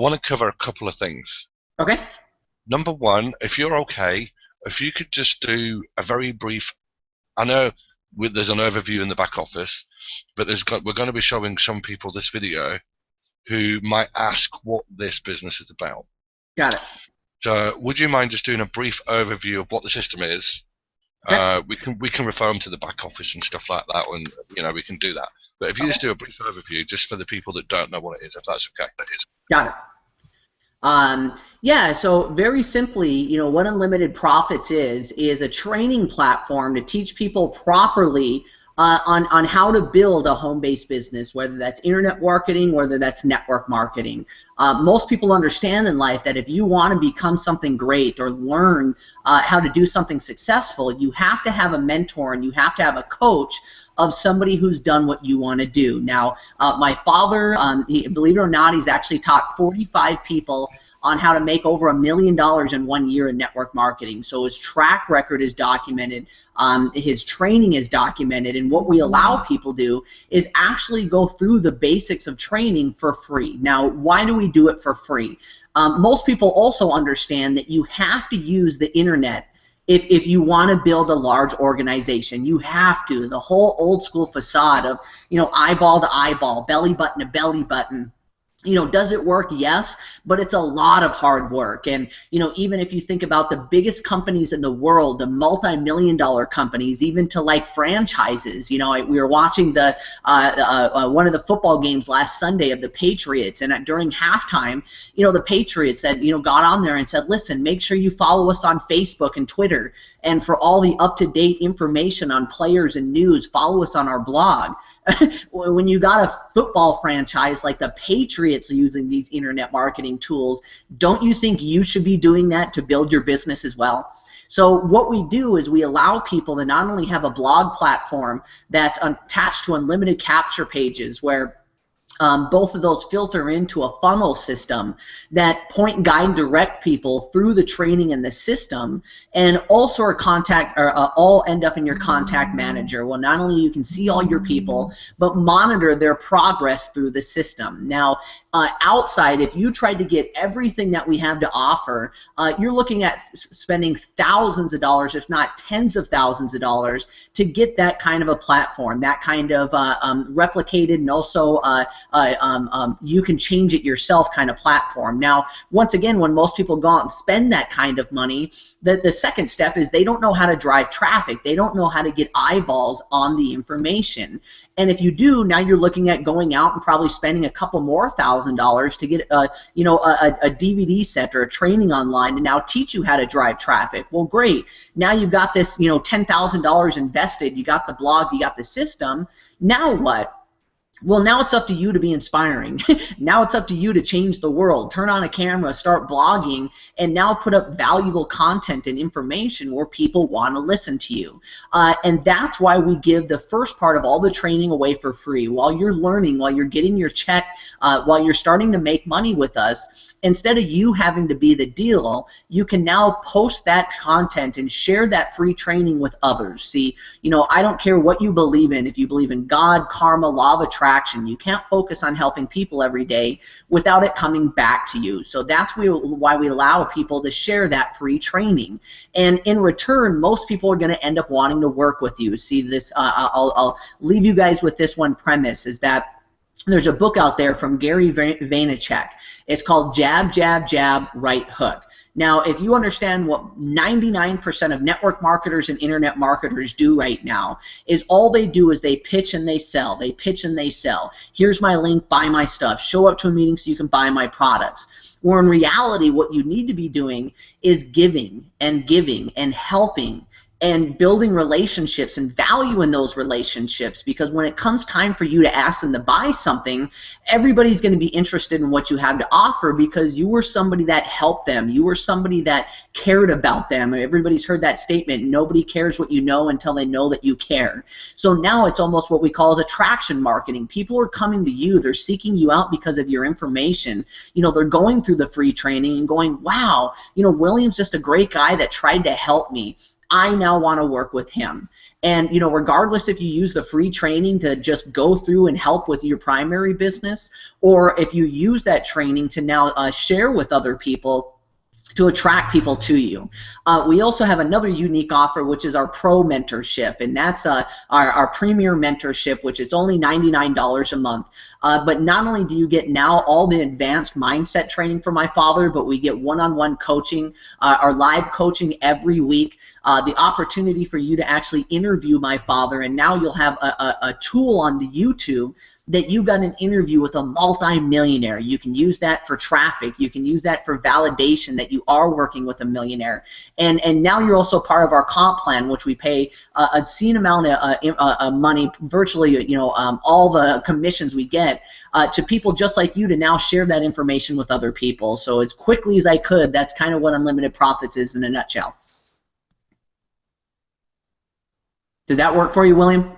I want to cover a couple of things. Okay. Number one, if you're okay, if you could just do a very brief, I know there's an overview in the back office, but we're going to be showing some people this video who might ask what this business is about. Got it. So would you mind just doing a brief overview of what the system is? Okay. We can refer them to the back office and stuff like that, and we can do that. But if you just do a brief overview, just for the people that don't know what it is, if that's okay. Got it. Yeah, so very simply, what Unlimited Profits is a training platform to teach people properly on how to build a home-based business, whether that's internet marketing, whether that's network marketing. Most people understand in life that if you want to become something great or learn how to do something successful, you have to have a mentor and you have to have a coach of somebody who's done what you want to do. Now, my father, believe it or not, he's actually taught 45 people on how to make over $1 million in 1 year in network marketing. So his track record is documented, his training is documented, and what we allow people to do is actually go through the basics of training for free. Now, why do we do it for free? Most people also understand that you have to use the internet if you want to build a large organization. You have to. The whole old school facade of, eyeball to eyeball, belly button to belly button, does it work? Yes, but it's a lot of hard work. And, even if you think about the biggest companies in the world, the multi-million-dollar companies, even to like franchises, we were watching the one of the football games last Sunday of the Patriots, and during halftime, the Patriots said, got on there and said, listen, make sure you follow us on Facebook and Twitter, and for all the up-to-date information on players and news, follow us on our blog. When you got a football franchise like the Patriots using these internet marketing tools, don't you think you should be doing that to build your business as well? So what we do is we allow people to not only have a blog platform that's attached to unlimited capture pages where both of those filter into a funnel system that point, guide, and direct people through the training in the system, and also all end up in your contact manager. Well, not only you can see all your people, but monitor their progress through the system. Now, outside, if you tried to get everything that we have to offer, you're looking at spending thousands of dollars, if not tens of thousands of dollars, to get that kind of a platform, that kind of replicated and also you can change it yourself kind of platform. Now, once again, when most people go out and spend that kind of money, the second step is they don't know how to drive traffic. They don't know how to get eyeballs on the information. And if you do, now you're looking at going out and probably spending a couple more $1,000s to get a DVD set or a training online to now teach you how to drive traffic. Well, great. Now you've got this $10,000 invested. You got the blog. You got the system. Now what? Well, now it's up to you to be inspiring. Now it's up to you to change the world. Turn on a camera, start blogging, and now put up valuable content and information where people want to listen to you. And that's why we give the first part of all the training away for free. While you're learning, while you're getting your check, while you're starting to make money with us, instead of you having to be the deal, you can now post that content and share that free training with others. See, I don't care what you believe in. If you believe in God, karma, law of attraction, you can't focus on helping people every day without it coming back to you. So that's why we allow people to share that free training. And in return, most people are going to end up wanting to work with you. See, this, I'll leave you guys with this one premise, is that there's a book out there from Gary Vaynerchuk. It's called Jab, Jab, Jab, Right Hook. Now, if you understand what 99% of network marketers and internet marketers do right now, is all they do is they pitch and they sell. They pitch and they sell. Here's my link, buy my stuff. Show up to a meeting so you can buy my products. Where in reality, what you need to be doing is giving and helping and building relationships and value in those relationships, because when it comes time for you to ask them to buy something, everybody's going to be interested in what you have to offer because you were somebody that helped them. You were somebody that cared about them. Everybody's heard that statement, nobody cares what you know until they know that you care. So now it's almost what we call as attraction marketing. People are coming to you. They're seeking you out because of your information. They're going through the free training and going, wow, William's just a great guy that tried to help me. I now want to work with him. And regardless if you use the free training to just go through and help with your primary business, or if you use that training to now share with other people to attract people to you. We also have another unique offer, which is our pro mentorship, and that's our premier mentorship, which is only $99 a month. But not only do you get now all the advanced mindset training from my father, but we get one-on-one coaching, our live coaching every week, the opportunity for you to actually interview my father, and now you'll have a tool on the YouTube that you got an interview with a multi-millionaire. You can use that for traffic. You can use that for validation that you are working with a millionaire. And now you're also part of our comp plan, which we pay a obscene amount of money, virtually all the commissions we get to people just like you to now share that information with other people. So as quickly as I could, that's kind of what Unlimited Profits is in a nutshell. Did that work for you, William?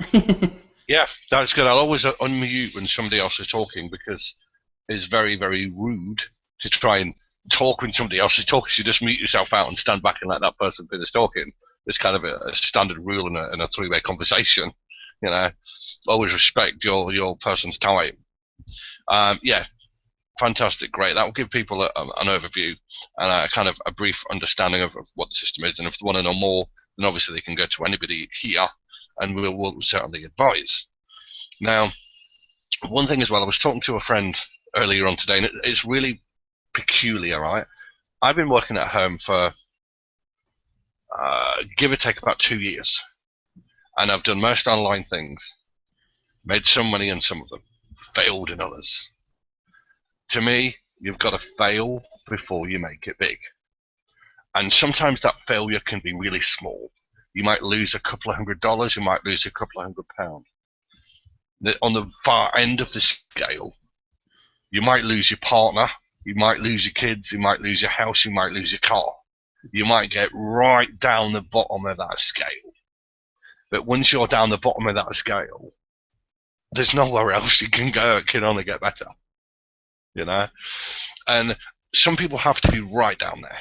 Yeah, that's good. I'll always unmute when somebody else is talking, because it's very, very rude to try and talk when somebody else is talking. So you just mute yourself out and stand back and let that person finish talking. It's kind of a standard rule in a three-way conversation. Always respect your person's time. Yeah, fantastic, great. That will give people an overview and a kind of a brief understanding of what the system is. And if they want to know more, then obviously they can go to anybody here, and we'll certainly advise. Now, one thing as well, I was talking to a friend earlier on today, and it's really peculiar, right? I've been working at home for give or take about 2 years, and I've done most online things, made some money in some of them, failed in others. To me, you've got to fail before you make it big. And sometimes that failure can be really small. You might lose a couple of $100, you might lose a couple of £100. On the far end of the scale, you might lose your partner, you might lose your kids, you might lose your house, you might lose your car. You might get right down the bottom of that scale. But once you're down the bottom of that scale, there's nowhere else you can go. It can only get better. And some people have to be right down there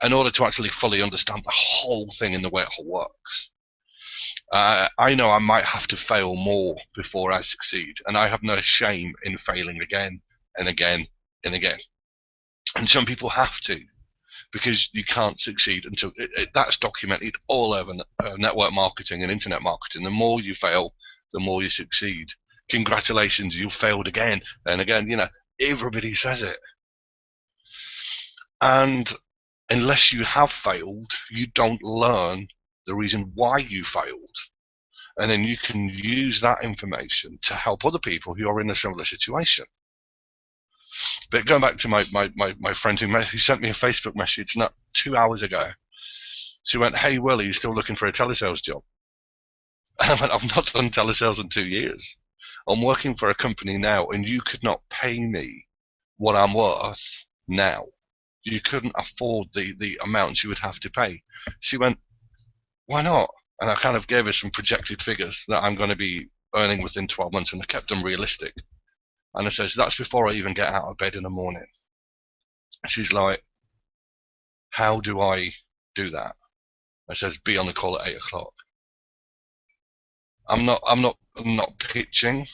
in order to actually fully understand the whole thing and the way it all works. I know I might have to fail more before I succeed, and I have no shame in failing again and again and again. And some people have to, because you can't succeed until that's documented all over network marketing and internet marketing. The more you fail, the more you succeed. Congratulations, you failed again and again. Everybody says it. And unless you have failed, you don't learn the reason why you failed. And then you can use that information to help other people who are in a similar situation. But going back to my friend who sent me a Facebook message not 2 hours ago. She went, "Hey, Will, are you still looking for a telesales job?" And I went, "I've not done telesales in 2 years. I'm working for a company now, and you could not pay me what I'm worth now. You couldn't afford the amounts you would have to pay." She went, "Why not?" And I kind of gave her some projected figures that I'm going to be earning within 12 months, and I kept them realistic. And I says, "That's before I even get out of bed in the morning." She's like, "How do I do that?" I says, "Be on the call at 8 o'clock. I'm not pitching.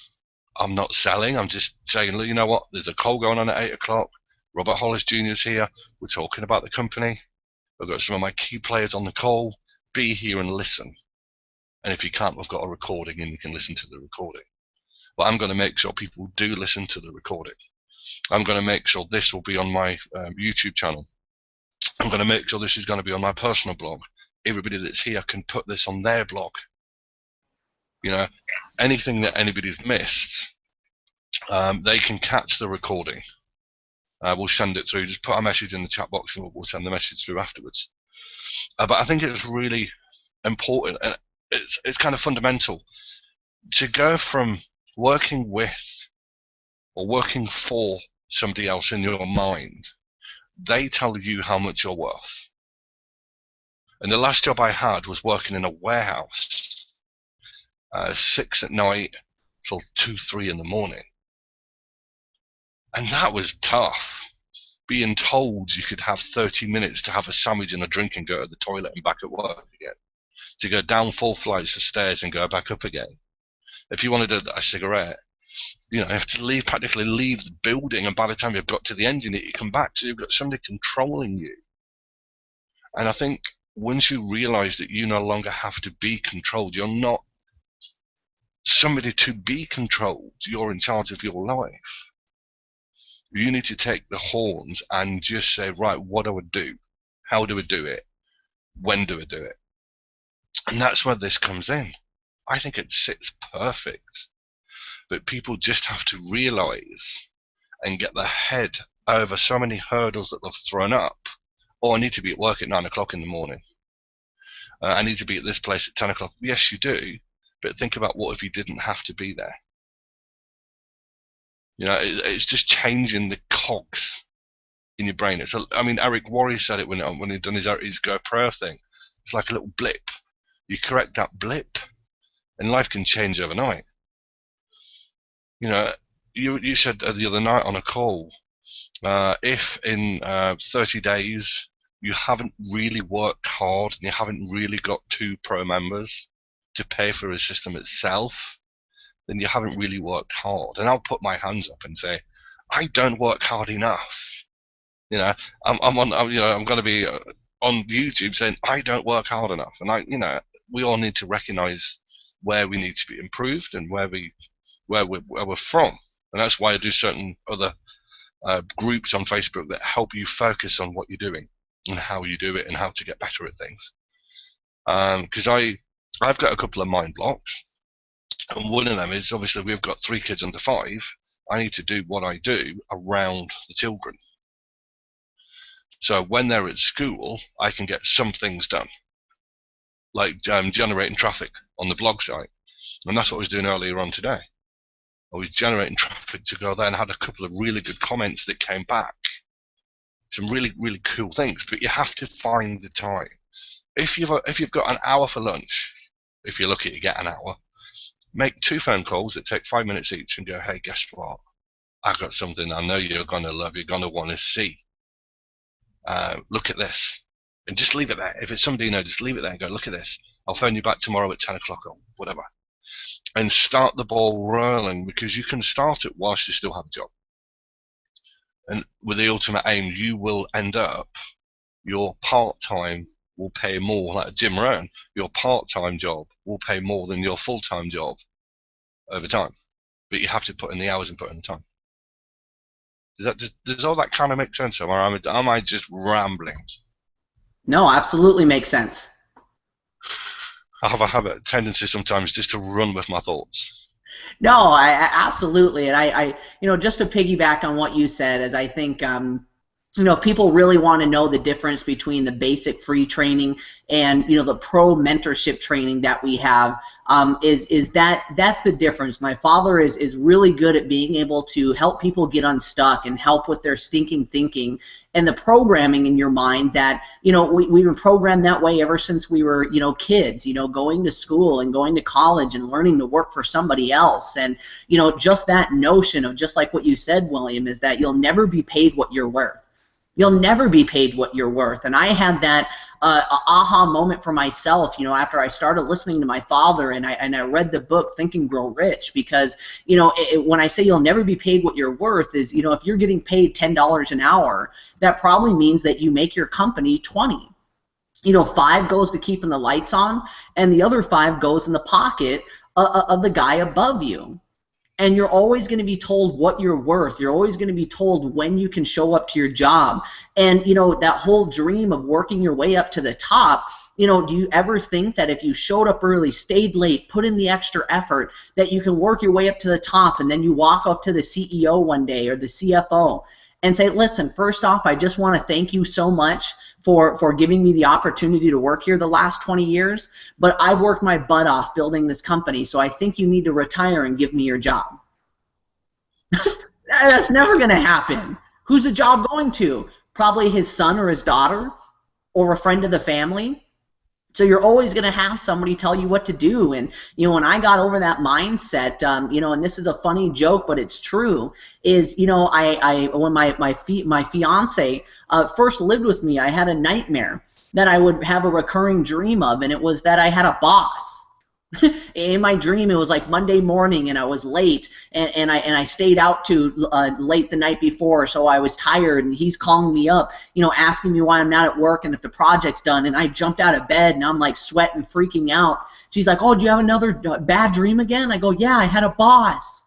I'm not selling. I'm just saying, you know what? There's a call going on at 8 o'clock. Robert Hollis Jr. is here. We're talking about the company. I've got some of my key players on the call. Be here and listen. And if you can't, I've got a recording and you can listen to the recording. But I'm going to make sure people do listen to the recording. I'm going to make sure this will be on my YouTube channel. I'm going to make sure this is going to be on my personal blog. Everybody that's here can put this on their blog. Anything that anybody's missed, they can catch the recording. We'll send it through. Just put a message in the chat box and we'll send the message through afterwards. But I think it's really important, and it's kind of fundamental to go from working with or working for somebody else in your mind. They tell you how much you're worth. And the last job I had was working in a warehouse, 6 at night till 2, 3 in the morning. And that was tough. Being told you could have 30 minutes to have a sandwich and a drink and go to the toilet and back at work again. to go down 4 flights of stairs and go back up again. If you wanted a cigarette, you know, you have to practically leave the building, and by the time you've got to the end, you come back, so you've got somebody controlling you. And I think once you realize that you no longer have to be controlled, you're not somebody to be controlled, you're in charge of your life. You need to take the horns and just say, right, what do I do? How do I do it? When do I do it? And that's where this comes in. I think it sits perfect. But people just have to realize and get their head over so many hurdles that they've thrown up. Oh, I need to be at work at 9 o'clock in the morning. I need to be at this place at 10 o'clock. Yes, you do. But think about what if you didn't have to be there. You know, it's just changing the cogs in your brain. I mean, Eric Worre said it when he'd done his GoPro thing. It's like a little blip. You correct that blip, and life can change overnight. You know, you said the other night on a call, if in 30 days you haven't really worked hard and you haven't really got 2 pro members to pay for the system itself, then you haven't really worked hard. And I'll put my hands up and say, I don't work hard enough. You know, I'm going to be on YouTube saying I don't work hard enough. And we all need to recognize where we need to be improved and where we're from. And that's why I do certain other groups on Facebook that help you focus on what you're doing and how you do it and how to get better at things. Because I've got a couple of mind blocks. And one of them is, obviously, we've got 3 kids under 5. I need to do what I do around the children. So when they're at school, I can get some things done, like generating traffic on the blog site. And that's what I was doing earlier on today. I was generating traffic to go there and had a couple of really good comments that came back. Some really, really cool things. But you have to find the time. If you've got an hour for lunch, if you're lucky to get an hour, make 2 phone calls that take 5 minutes each and go, hey, guess what? I've got something I know you're going to love, you're going to want to see. Look at this. And just leave it there. If it's somebody you know, just leave it there and go, look at this. I'll phone you back tomorrow at 10 o'clock or whatever. And start the ball rolling, because you can start it whilst you still have a job. And with the ultimate aim, you will end up, your part-time will pay more, like Jim Rohn, your part-time job will pay more than your full-time job over time. But you have to put in the hours and put in the time. Does all that kind of make sense, or am I just rambling? No, absolutely makes sense. I have a tendency sometimes just to run with my thoughts. No, I absolutely, and I just to piggyback on what you said, as I think if people really want to know the difference between the basic free training and the pro mentorship training that we have, that's the difference. My father is really good at being able to help people get unstuck and help with their stinking thinking and the programming in your mind that we were programmed that way ever since we were kids, going to school and going to college and learning to work for somebody else. And just that notion of, just like what you said, William, is that you'll never be paid what you're worth. You'll never be paid what you're worth. And I had that aha moment for myself, after I started listening to my father and I read the book Think and Grow Rich, because, when I say you'll never be paid what you're worth is, if you're getting paid $10 an hour, that probably means that you make your company 20. 5 goes to keeping the lights on, and the other 5 goes in the pocket of the guy above you. And you're always going to be told what you're worth. You're always going to be told when you can show up to your job. And, that whole dream of working your way up to the top, do you ever think that if you showed up early, stayed late, put in the extra effort, that you can work your way up to the top and then you walk up to the CEO one day or the CFO and say, listen, first off, I just want to thank you so much for giving me the opportunity to work here the last 20 years, but I've worked my butt off building this company, so I think you need to retire and give me your job. That's never going to happen. Who's the job going to? Probably his son or his daughter or a friend of the family. So you're always going to have somebody tell you what to do. And, when I got over that mindset, and this is a funny joke, but it's true, is, when my fiance first lived with me, I had a nightmare. that I would have a recurring dream of, and it was that I had a boss. In my dream, it was like Monday morning, and I was late, and I stayed out to late the night before, so I was tired, and he's calling me up, asking me why I'm not at work and if the project's done, and I jumped out of bed, and I'm like sweating, freaking out. She's like, "Oh, do you have another bad dream again?" I go, "Yeah, I had a boss."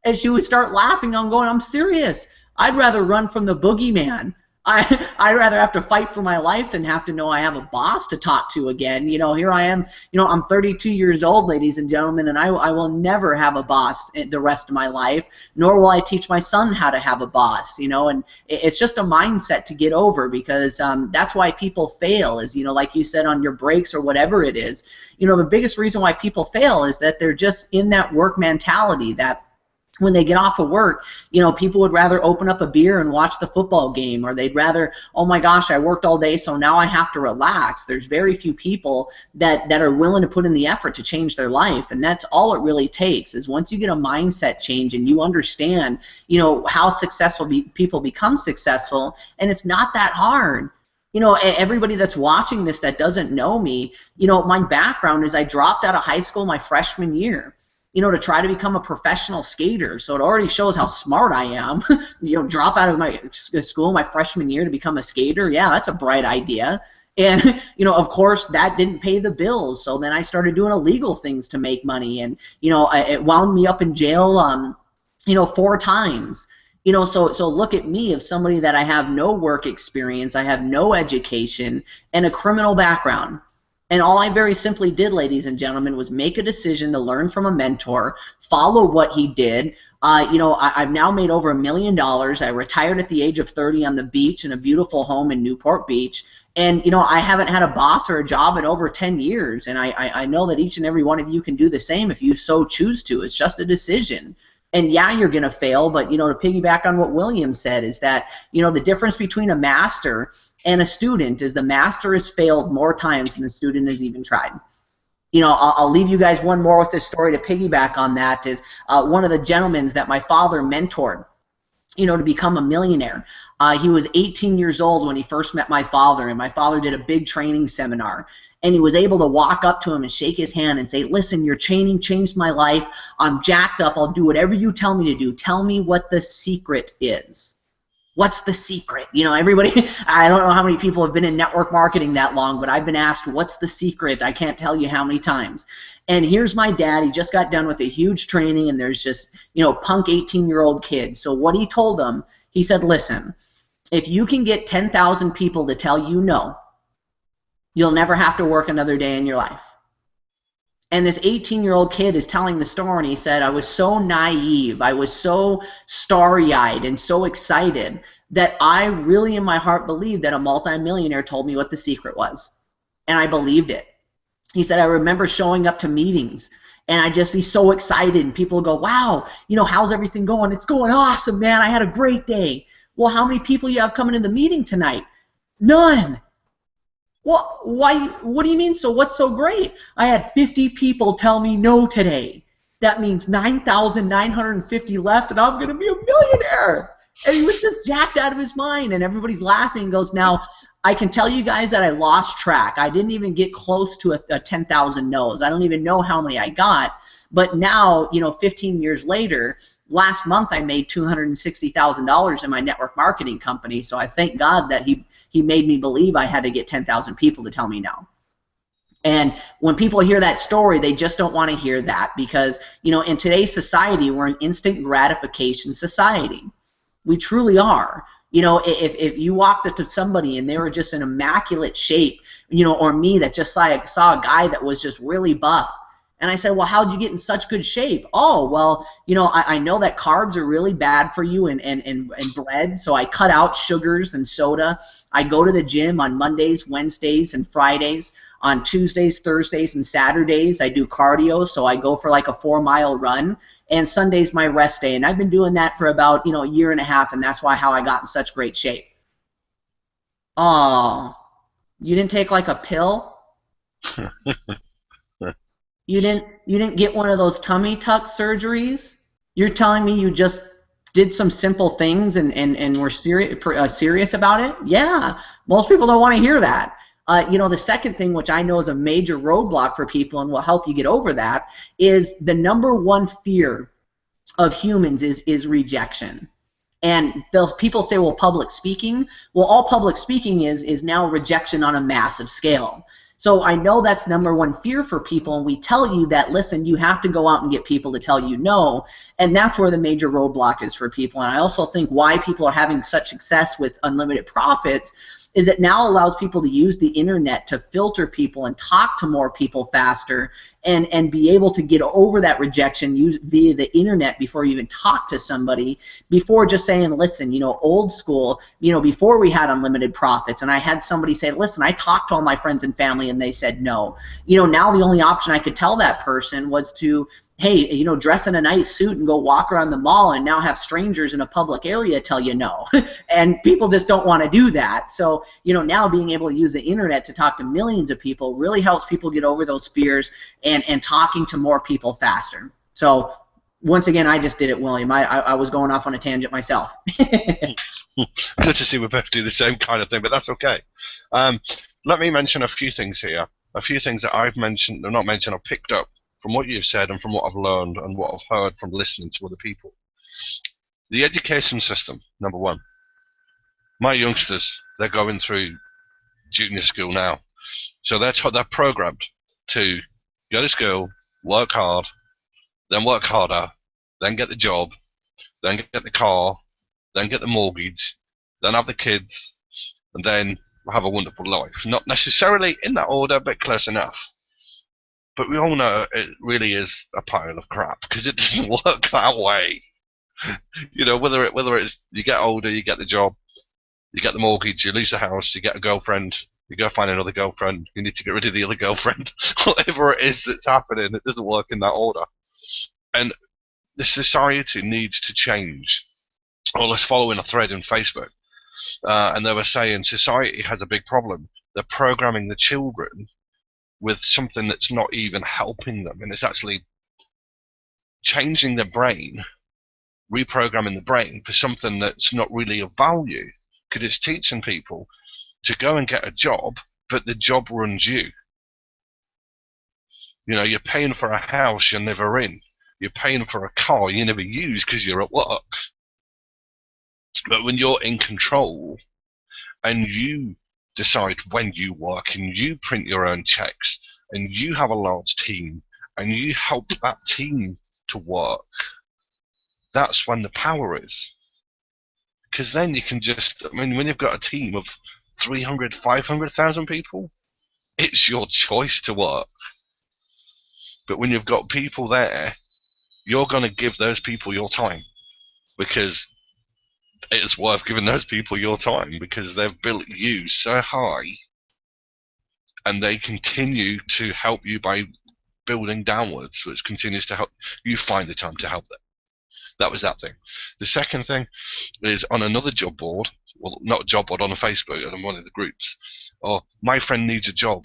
And she would start laughing. I'm going, "I'm serious. I'd rather run from the boogeyman. I'd rather have to fight for my life than have to know I have a boss to talk to again." Here I am. I'm 32 years old, ladies and gentlemen, and I will never have a boss the rest of my life, nor will I teach my son how to have a boss, and it's just a mindset to get over, because that's why people fail is, like you said, on your breaks or whatever it is. The biggest reason why people fail is that they're just in that work mentality that when they get off of work, people would rather open up a beer and watch the football game, or they'd rather, "Oh my gosh, I worked all day, so now I have to relax." There's very few people that are willing to put in the effort to change their life, and that's all it really takes, is once you get a mindset change and you understand, how successful people become successful, and it's not that hard. Everybody that's watching this that doesn't know me, my background is I dropped out of high school my freshman year, to try to become a professional skater. So it already shows how smart I am. Drop out of my school my freshman year to become a skater. Yeah, that's a bright idea. And, of course, that didn't pay the bills. So then I started doing illegal things to make money. And, it wound me up in jail, 4 times. So look at me, of somebody that I have no work experience, I have no education, and a criminal background. And all I very simply did, ladies and gentlemen, was make a decision to learn from a mentor, follow what he did. I've now made over $1 million. I retired at the age of 30 on the beach in a beautiful home in Newport Beach. And, I haven't had a boss or a job in over 10 years. And I know that each and every one of you can do the same if you so choose to. It's just a decision. And yeah, you're going to fail, but, to piggyback on what William said, is that, the difference between a master and a student is the master has failed more times than the student has even tried. I'll leave you guys one more with this story to piggyback on that. Is one of the gentlemen that my father mentored, to become a millionaire. He was 18 years old when he first met my father, and my father did a big training seminar. And he was able to walk up to him and shake his hand and say, "Listen, your training changed my life. I'm jacked up. I'll do whatever you tell me to do. Tell me what the secret is." What's the secret? Everybody, I don't know how many people have been in network marketing that long, but I've been asked, "What's the secret?" I can't tell you how many times. And here's my dad. He just got done with a huge training, and there's just, punk 18-year-old kid. So what he told them, he said, "Listen, if you can get 10,000 people to tell you no, you'll never have to work another day in your life." And this 18-year-old kid is telling the story, and he said, "I was so naive, I was so starry-eyed and so excited that I really in my heart believed that a multimillionaire told me what the secret was. And I believed it." He said, "I remember showing up to meetings, and I'd just be so excited, and people would go, 'Wow, how's everything going?' 'It's going awesome, man. I had a great day.' 'Well, how many people you have coming in the meeting tonight?' 'None.' 'Well, why? What do you mean? So what's so great?' 'I had 50 people tell me no today. That means 9,950 left, and I'm going to be a millionaire.'" And he was just jacked out of his mind, and everybody's laughing and goes, "Now, I can tell you guys that I lost track. I didn't even get close to a 10,000 no's. I don't even know how many I got. But now, 15 years later, last month I made $260,000 in my network marketing company. So I thank God that he made me believe I had to get 10,000 people to tell me no." And when people hear that story, they just don't want to hear that, because, in today's society, we're an instant gratification society. We truly are. If you walked up to somebody and they were just in immaculate shape, or me that just saw a guy that was just really buff, and I said, "Well, how'd you get in such good shape?" "Oh, well, I know that carbs are really bad for you and bread, so I cut out sugars and soda. I go to the gym on Mondays, Wednesdays, and Fridays. On Tuesdays, Thursdays, and Saturdays, I do cardio, so I go for like a 4-mile run. And Sunday's my rest day." And I've been doing that for about, a year and a half, and that's how I got in such great shape. "Oh, you didn't take like a pill? You didn't get one of those tummy tuck surgeries? You're telling me you just did some simple things and were serious about it?" Yeah, most people don't want to hear that. The second thing, which I know is a major roadblock for people and will help you get over that, is the number one fear of humans is rejection. And those people say, well, public speaking. Well, all public speaking is now rejection on a massive scale. So I know that's number one fear for people, and we tell you that, listen, you have to go out and get people to tell you no, and that's where the major roadblock is for people. And I also think why people are having such success with unlimited profits is it now allows people to use the internet to filter people and talk to more people faster and be able to get over that rejection via the internet before you even talk to somebody, before just saying, listen, old school, before we had unlimited profits, and I had somebody say, listen, I talked to all my friends and family and they said no. Now the only option I could tell that person was to, hey, dress in a nice suit and go walk around the mall and now have strangers in a public area tell you no. And people just don't want to do that. So, now being able to use the internet to talk to millions of people really helps people get over those fears and talking to more people faster. So, once again, I just did it, William. I was going off on a tangent myself. Good to see we both do the same kind of thing, but that's okay. Let me mention a few things here. A few things that I've mentioned, or not mentioned, I've picked up from what you've said and from what I've learned and what I've heard from listening to other people. The education system, number one. My youngsters, they're going through junior school now. So they're programmed to go to school, work hard, then work harder, then get the job, then get the car, then get the mortgage, then have the kids, and then have a wonderful life. Not necessarily in that order, but close enough. But we all know it really is a pile of crap, because it doesn't work that way. Whether it's you get older, you get the job, you get the mortgage, you lose the house, you get a girlfriend, you go find another girlfriend, you need to get rid of the other girlfriend. Whatever it is that's happening, it doesn't work in that order. And the society needs to change. I was following a thread in Facebook, and they were saying society has a big problem. They're programming the children with something that's not even helping them, and it's actually changing their brain, reprogramming the brain for something that's not really of value, because it's teaching people to go and get a job, but the job runs you. You're paying for a house you're never in. You're paying for a car you never use because you're at work. But when you're in control and you decide when you work and you print your own checks and you have a large team and you help that team to work, that's when the power is. Because then you can when you've got a team of 300, 500,000 people, it's your choice to work. But when you've got people there, you're going to give those people your time, because it's worth giving those people your time, because they've built you so high and they continue to help you by building downwards, which continues to help you find the time to help them. That was that thing. The second thing is on another job board, well, not a job board, on a Facebook, and on one of the groups. Or, my friend needs a job.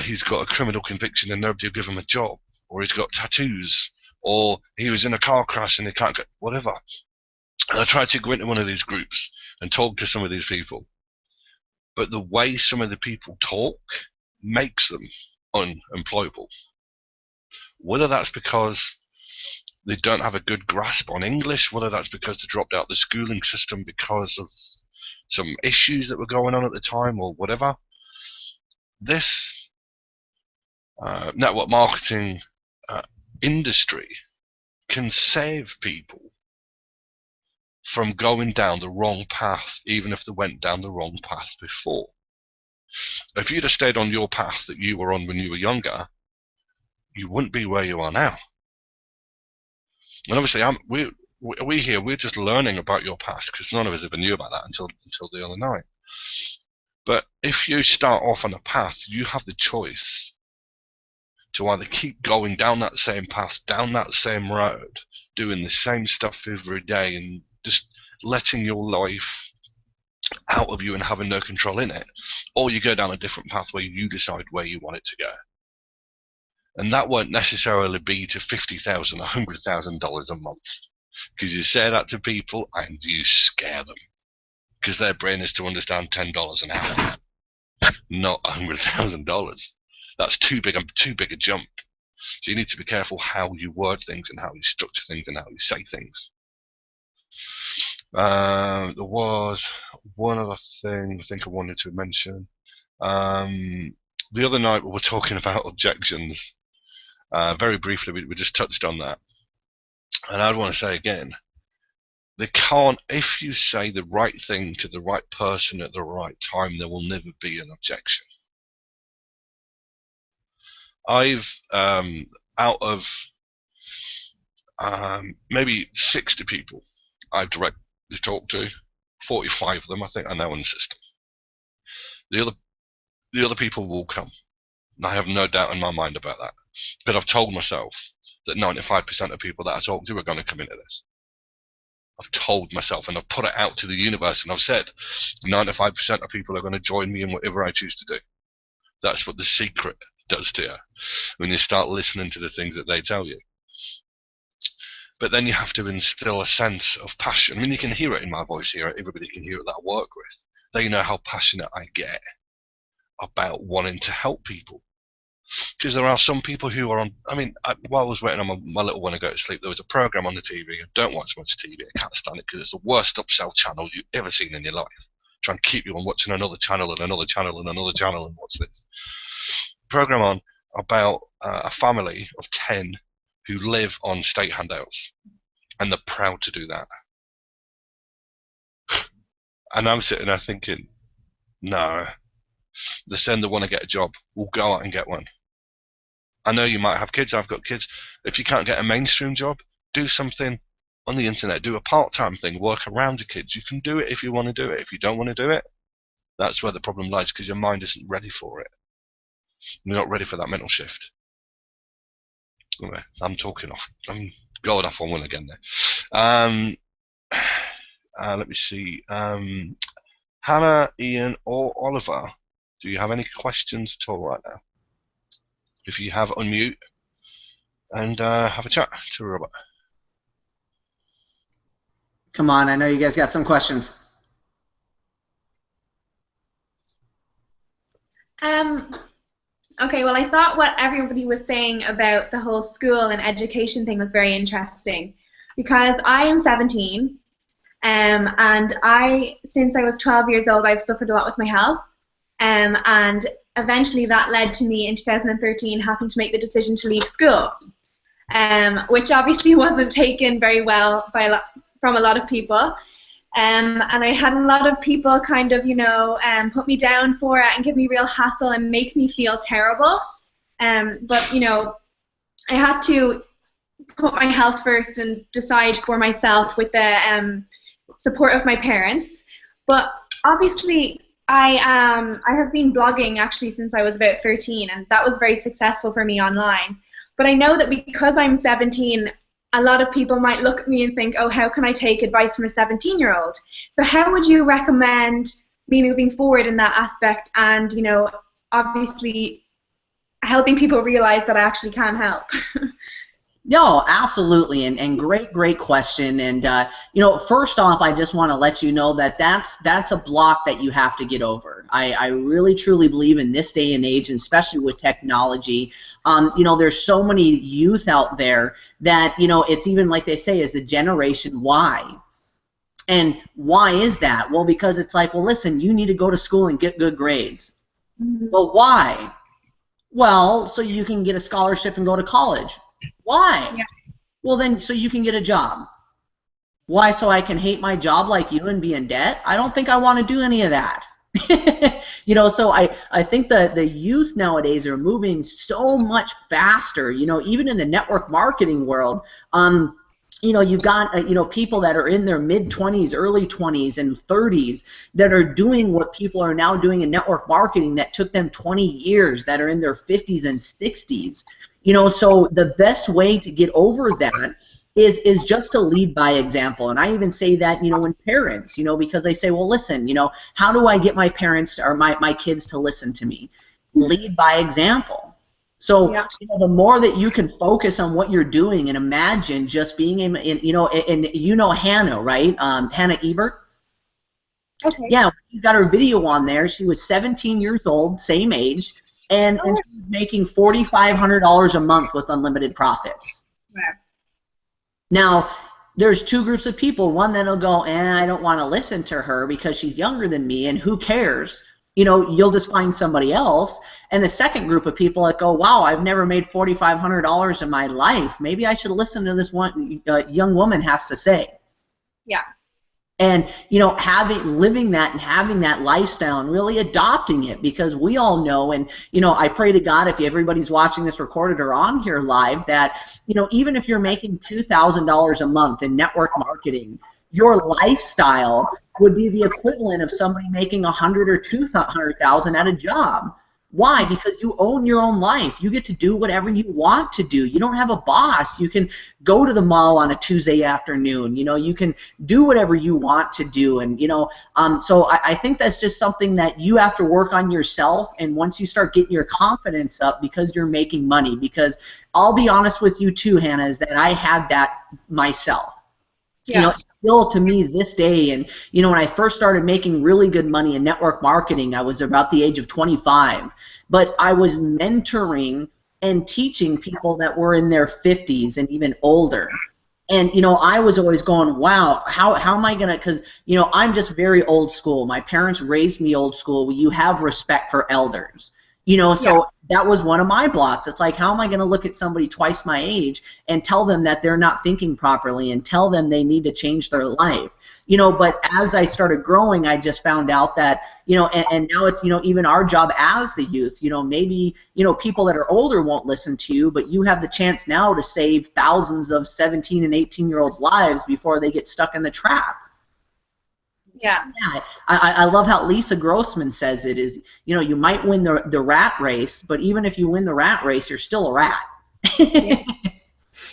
He's got a criminal conviction and nobody will give him a job. Or he's got tattoos. Or he was in a car crash and he can't get whatever. And I tried to go into one of these groups and talk to some of these people. But the way some of the people talk makes them unemployable. Whether that's because they don't have a good grasp on English, whether that's because they dropped out the schooling system because of some issues that were going on at the time, or whatever. This network marketing industry can save people from going down the wrong path, even if they went down the wrong path before. If you'd have stayed on your path that you were on when you were younger, you wouldn't be where you are now. And obviously, we here, we're just learning about your past, because none of us ever knew about that until the other night. But if you start off on a path, you have the choice to either keep going down that same path, down that same road, doing the same stuff every day and just letting your life out of you and having no control in it, or you go down a different path where you decide where you want it to go. And that won't necessarily be to $50,000, $100,000 a month, because you say that to people and you scare them, because their brain is to understand $10 an hour. not $100,000. That's too big a jump. So you need to be careful how you word things and how you structure things and how you say things. There was one other thing I think I wanted to mention. The other night we were talking about objections. Very briefly, we just touched on that. And I'd want to say again, they can't, if you say the right thing to the right person at the right time, there will never be an objection. I've, out of maybe 60 people I've directly talked to, 45 of them I think are now in the system. The other people will come. And I have no doubt in my mind about that. Because I've told myself that 95% of people that I talk to are going to come into this. I've told myself, and I've put it out to the universe, and I've said 95% of people are going to join me in whatever I choose to do. That's what The Secret does to you when you start listening to the things that they tell you. But then you have to instill a sense of passion. I mean, you can hear it in my voice here. Everybody can hear it that I work with. They know how passionate I get about wanting to help people. Because there are some people who are on, I mean, while I was waiting on my little one to go to sleep, there was a program on the TV. I don't watch much TV. I can't stand it because it's the worst upsell channel you've ever seen in your life. Try and keep you on watching another channel and another channel and another channel and what's this. Program on about a family of 10 who live on state handouts. And they're proud to do that. And I'm sitting there thinking, no. They're saying they want to get a job. We'll go out and get one. I know you might have kids. I've got kids. If you can't get a mainstream job, do something on the internet. Do a part-time thing. Work around your kids. You can do it if you want to do it. If you don't want to do it, that's where the problem lies, because your mind isn't ready for it. You're not ready for that mental shift. Anyway, I'm going off on one again there. Let me see. Hannah, Ian, or Oliver, do you have any questions at all right now? If you have, unmute and have a chat to Robert. Come on, I know you guys got some questions. Okay, well, I thought what everybody was saying about the whole school and education thing was very interesting, because I am 17, and since I was 12 years old, I've suffered a lot with my health, and eventually that led to me in 2013 having to make the decision to leave school, which obviously wasn't taken very well from a lot of people. And I had a lot of people kind of, put me down for it and give me real hassle and make me feel terrible. But, I had to put my health first and decide for myself with the support of my parents. But obviously, I have been blogging actually since I was about 13, and that was very successful for me online. But I know that because I'm 17, a lot of people might look at me and think, oh, how can I take advice from a 17-year-old? So how would you recommend me moving forward in that aspect and, obviously helping people realize that I actually can help? No, absolutely, and great question. And first off, I just want to let you know that that's a block that you have to get over. I really truly believe in this day and age, and especially with technology. There's so many youth out there that it's even like they say is the generation Y. And why is that? Well, because it's like, well, listen, you need to go to school and get good grades. Mm-hmm. Well, why? Well, so you can get a scholarship and go to college. Why? Yeah. Well, then, so you can get a job. Why? So I can hate my job like you and be in debt? I don't think I want to do any of that. So I think the youth nowadays are moving so much faster, even in the network marketing world. You've got people that are in their mid-20s, early 20s, and 30s that are doing what people are now doing in network marketing that took them 20 years, that are in their 50s and 60s. So the best way to get over that is just to lead by example. And I even say that, when parents, because they say, well, listen, how do I get my parents or my kids to listen to me? Lead by example. So, yeah. The more that you can focus on what you're doing and imagine just being in Hannah, right? Hannah Ebert. Okay. Yeah, she's got her video on there. She was 17 years old, same age, and Oh, she's making $4,500 a month with unlimited profits. wow. Now, there's two groups of people. One that'll go, I don't want to listen to her because she's younger than me, and who cares? You know, you'll just find somebody else. And the second group of people that go, wow, I've never made $4,500 in my life. Maybe I should listen to this one young woman has to say. Yeah. And, you know, living that and having that lifestyle and really adopting it, because we all know, and, you know, I pray to God if everybody's watching this recorded or on here live that, you know, even if you're making $2,000 a month in network marketing, your lifestyle would be the equivalent of somebody making $100,000 or $200,000 at a job. Why? Because you own your own life. You get to do whatever you want to do. You don't have a boss. You can go to the mall on a Tuesday afternoon. You know, you can do whatever you want to do. And, you know, so I think that's just something that you have to work on yourself. And once you start getting your confidence up because you're making money, because I'll be honest with you too, Hannah, is that I had that myself. Yeah. You know, still to me this day, and, you know, when I first started making really good money in network marketing, I was about the age of 25. But I was mentoring and teaching people that were in their 50s and even older. And, you know, I was always going, wow, how am I going to, because, you know, I'm just very old school. My parents raised me old school. You have respect for elders. You know, so that was one of my blocks. It's like, how am I going to look at somebody twice my age and tell them that they're not thinking properly and tell them they need to change their life? You know, but as I started growing, I just found out that, you know, and now it's, you know, even our job as the youth, you know, maybe, you know, people that are older won't listen to you, but you have the chance now to save thousands of 17 and 18-year-olds' lives before they get stuck in the trap. Yeah. Yeah, I love how Lisa Grossman says it is, you know, you might win the rat race, but even if you win the rat race, you're still a rat. Yeah.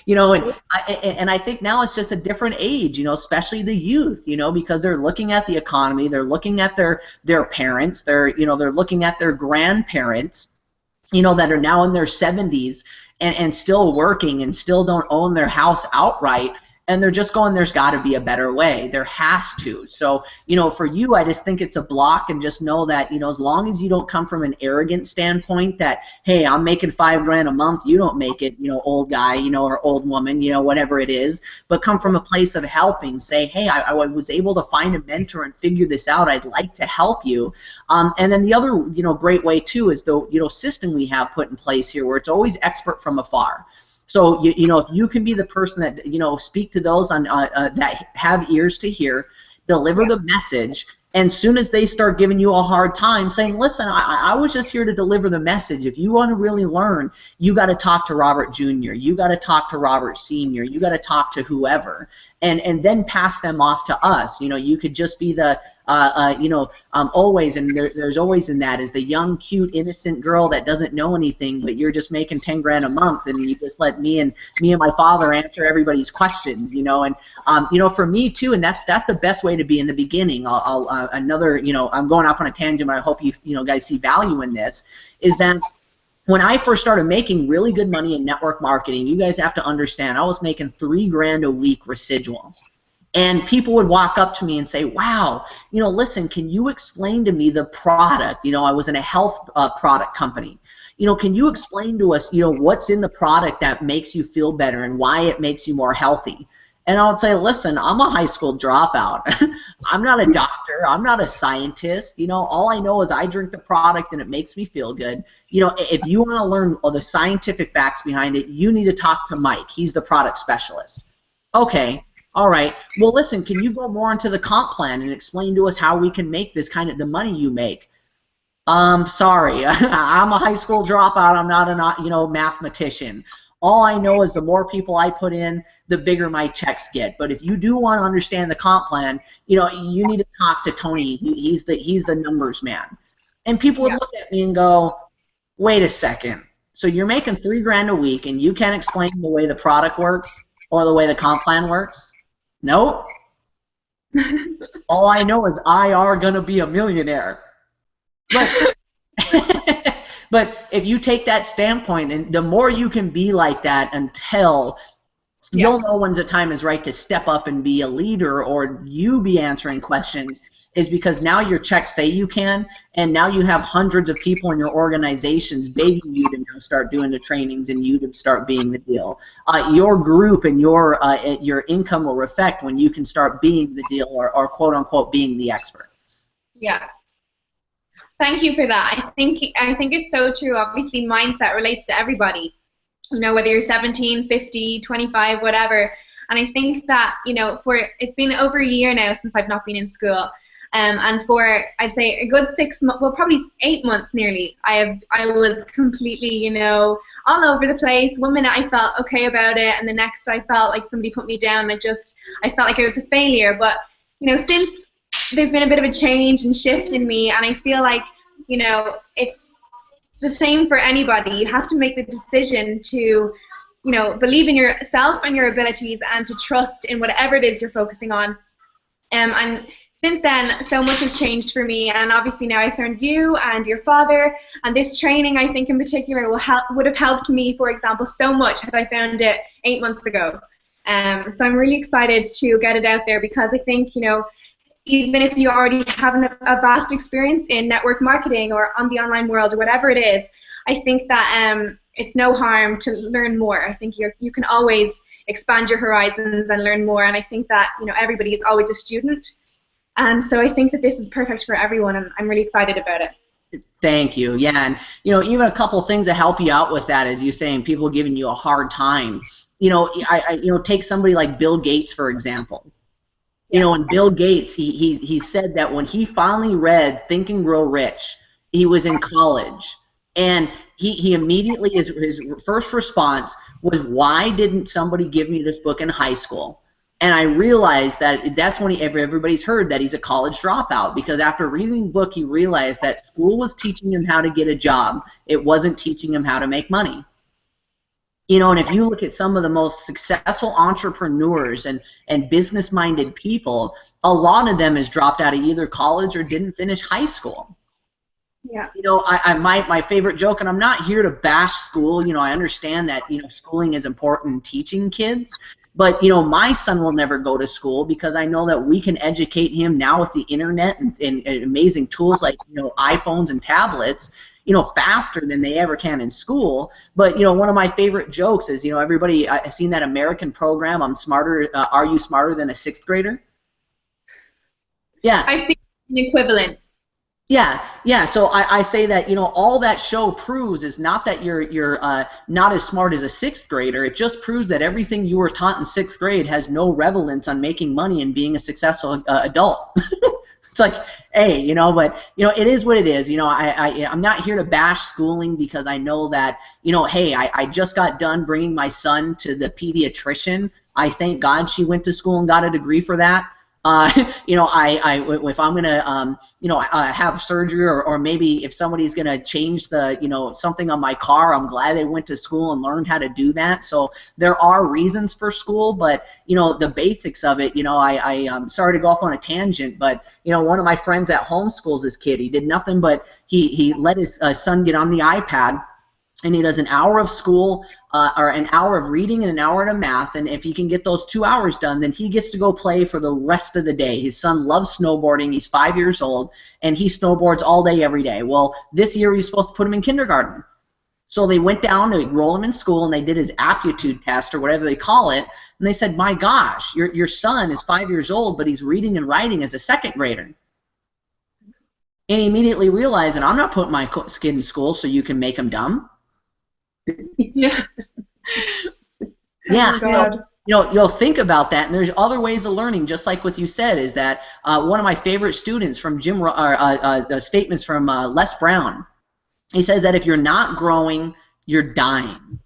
You know, and I think now it's just a different age, you know, especially the youth, you know, because they're looking at the economy, they're looking at their parents, they're looking at their grandparents, you know, that are now in their 70s and still working and still don't own their house outright. And they're just going, there's got to be a better way. There has to. So, you know, for you, I just think it's a block, and just know that, you know, as long as you don't come from an arrogant standpoint that, hey, I'm making $5,000 a month, you don't make it, you know, old guy, you know, or old woman, you know, whatever it is, but come from a place of helping. Say, hey, I was able to find a mentor and figure this out. I'd like to help you. And then the other, you know, great way too is the, you know, system we have put in place here where it's always expert from afar. So, you know, if you can be the person that, you know, speak to those on that have ears to hear, deliver the message, and as soon as they start giving you a hard time, saying, listen, I was just here to deliver the message. If you want to really learn, you got to talk to Robert Jr., you got to talk to Robert Sr., you got to talk to whoever, and then pass them off to us. You know, you could just be the, you know, always, and there's always in that is the young, cute, innocent girl that doesn't know anything, but you're just making $10,000 a month, and you just let me and my father answer everybody's questions, you know, and you know, for me too, and that's the best way to be in the beginning. Another, you know, I'm going off on a tangent, but I hope you know guys see value in this. Is that when I first started making really good money in network marketing, you guys have to understand, I was making $3,000 a week residual. And people would walk up to me and say, wow, you know, listen, can you explain to me the product? You know, I was in a health product company. You know, can you explain to us, you know, what's in the product that makes you feel better and why it makes you more healthy? And I would say, listen, I'm a high school dropout. I'm not a doctor. I'm not a scientist. You know, all I know is I drink the product and it makes me feel good. You know, if you want to learn all the scientific facts behind it, you need to talk to Mike. He's the product specialist. Okay. All right. Well, listen, can you go more into the comp plan and explain to us how we can make this kind of the money you make? Sorry, I'm a high school dropout. I'm not a, you know, mathematician. All I know is the more people I put in, the bigger my checks get. But if you do want to understand the comp plan, you know, you need to talk to Tony. He's the numbers man. And people would look at me and go, wait a second. So you're making $3,000 a week and you can't explain the way the product works or the way the comp plan works? Nope. All I know is I are gonna be a millionaire. But but if you take that standpoint, and the more you can be like that until you'll know when the time is right to step up and be a leader, or you be answering questions, is because now your checks say you can, and now you have hundreds of people in your organizations begging you to now start doing the trainings and you to start being the deal. Your group and your income will reflect when you can start being the deal, or quote unquote being the expert. Yeah. Thank you for that. I think it's so true. Obviously, mindset relates to everybody. You know, whether you're 17, 50, 25, whatever. And I think that, you know, it's been over a year now since I've not been in school. And for, I'd say, a good 6 months, well, probably 8 months nearly, I was completely, you know, all over the place. One minute I felt okay about it, and the next I felt like somebody put me down. I felt like I was a failure. But, you know, since there's been a bit of a change and shift in me, and I feel like, you know, it's the same for anybody. You have to make the decision to, you know, believe in yourself and your abilities, and to trust in whatever it is you're focusing on. And since then, so much has changed for me, and obviously now I found you and your father, and this training, I think in particular, would have helped me, for example, so much had I found it 8 months ago. So I'm really excited to get it out there, because I think, you know, even if you already have a vast experience in network marketing or on the online world or whatever it is, I think that it's no harm to learn more. I think you can always expand your horizons and learn more, and I think that, you know, everybody is always a student. And so I think that this is perfect for everyone, and I'm really excited about it. Thank you. Yeah, and you know, even a couple things to help you out with that, as you saying, people giving you a hard time. You know, take somebody like Bill Gates, for example. You know, and Bill Gates, he said that when he finally read Think and Grow Rich, he was in college, and he immediately, his first response was, why didn't somebody give me this book in high school? And I realized that that's when everybody's heard that he's a college dropout, because after reading the book, he realized that school was teaching him how to get a job. It wasn't teaching him how to make money. You know, and if you look at some of the most successful entrepreneurs and business-minded people, a lot of them has dropped out of either college or didn't finish high school. Yeah. You know, my favorite joke, and I'm not here to bash school. You know, I understand that, you know, schooling is important in teaching kids. But, you know, my son will never go to school, because I know that we can educate him now with the internet and amazing tools like, you know, iPhones and tablets, you know, faster than they ever can in school. But, you know, one of my favorite jokes is, you know, I've seen that American program, Are You Smarter Than a Sixth Grader? Yeah. I've seen an equivalent. Yeah. So I say that, you know, all that show proves is not that you're not as smart as a sixth grader. It just proves that everything you were taught in sixth grade has no relevance on making money and being a successful adult. It's like, hey, you know, but, you know, it is what it is. You know, I'm not here to bash schooling, because I know that, you know, hey, I just got done bringing my son to the pediatrician. I thank God she went to school and got a degree for that. You know, if I'm gonna, you know, have surgery, or maybe if somebody's gonna change the, you know, something on my car, I'm glad they went to school and learned how to do that. So there are reasons for school, but, you know, the basics of it, you know, I'm sorry to go off on a tangent, but, you know, one of my friends that homeschools his kid, he did nothing but he let his son get on the iPad, and he does an hour of school, or an hour of reading and an hour of math, and if he can get those 2 hours done, then he gets to go play for the rest of the day. His son loves snowboarding. He's 5 years old, and he snowboards all day, every day. Well, this year he's supposed to put him in kindergarten. So they went down to enroll him in school, and they did his aptitude test, or whatever they call it, and they said, my gosh, your son is 5 years old, but he's reading and writing as a second grader. And he immediately realized that I'm not putting my kid in school so you can make him dumb. Yeah. Yeah. Oh, So, you know, you'll think about that, and there's other ways of learning, just like what you said, is that one of my favorite students from statements from Les Brown, he says that if you're not growing, you're dying.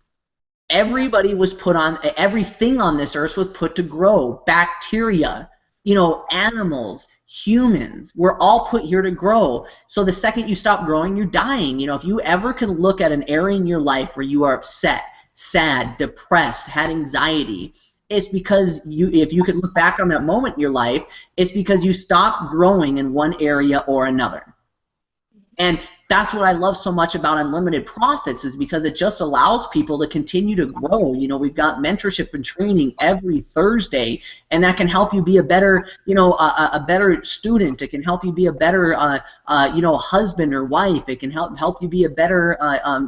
Everybody was put on, everything on this earth was put to grow. Bacteria, you know, animals, humans, we're all put here to grow. So the second you stop growing, you're dying. You know, if you ever can look at an area in your life where you are upset, sad, depressed, had anxiety, it's because if you could look back on that moment in your life, it's because you stopped growing in one area or another. And that's what I love so much about Unlimited Profits, is because it just allows people to continue to grow. You know, we've got mentorship and training every Thursday, and that can help you be a better, you know, a better student. It can help you be a better, you know, husband or wife. It can help you be a better,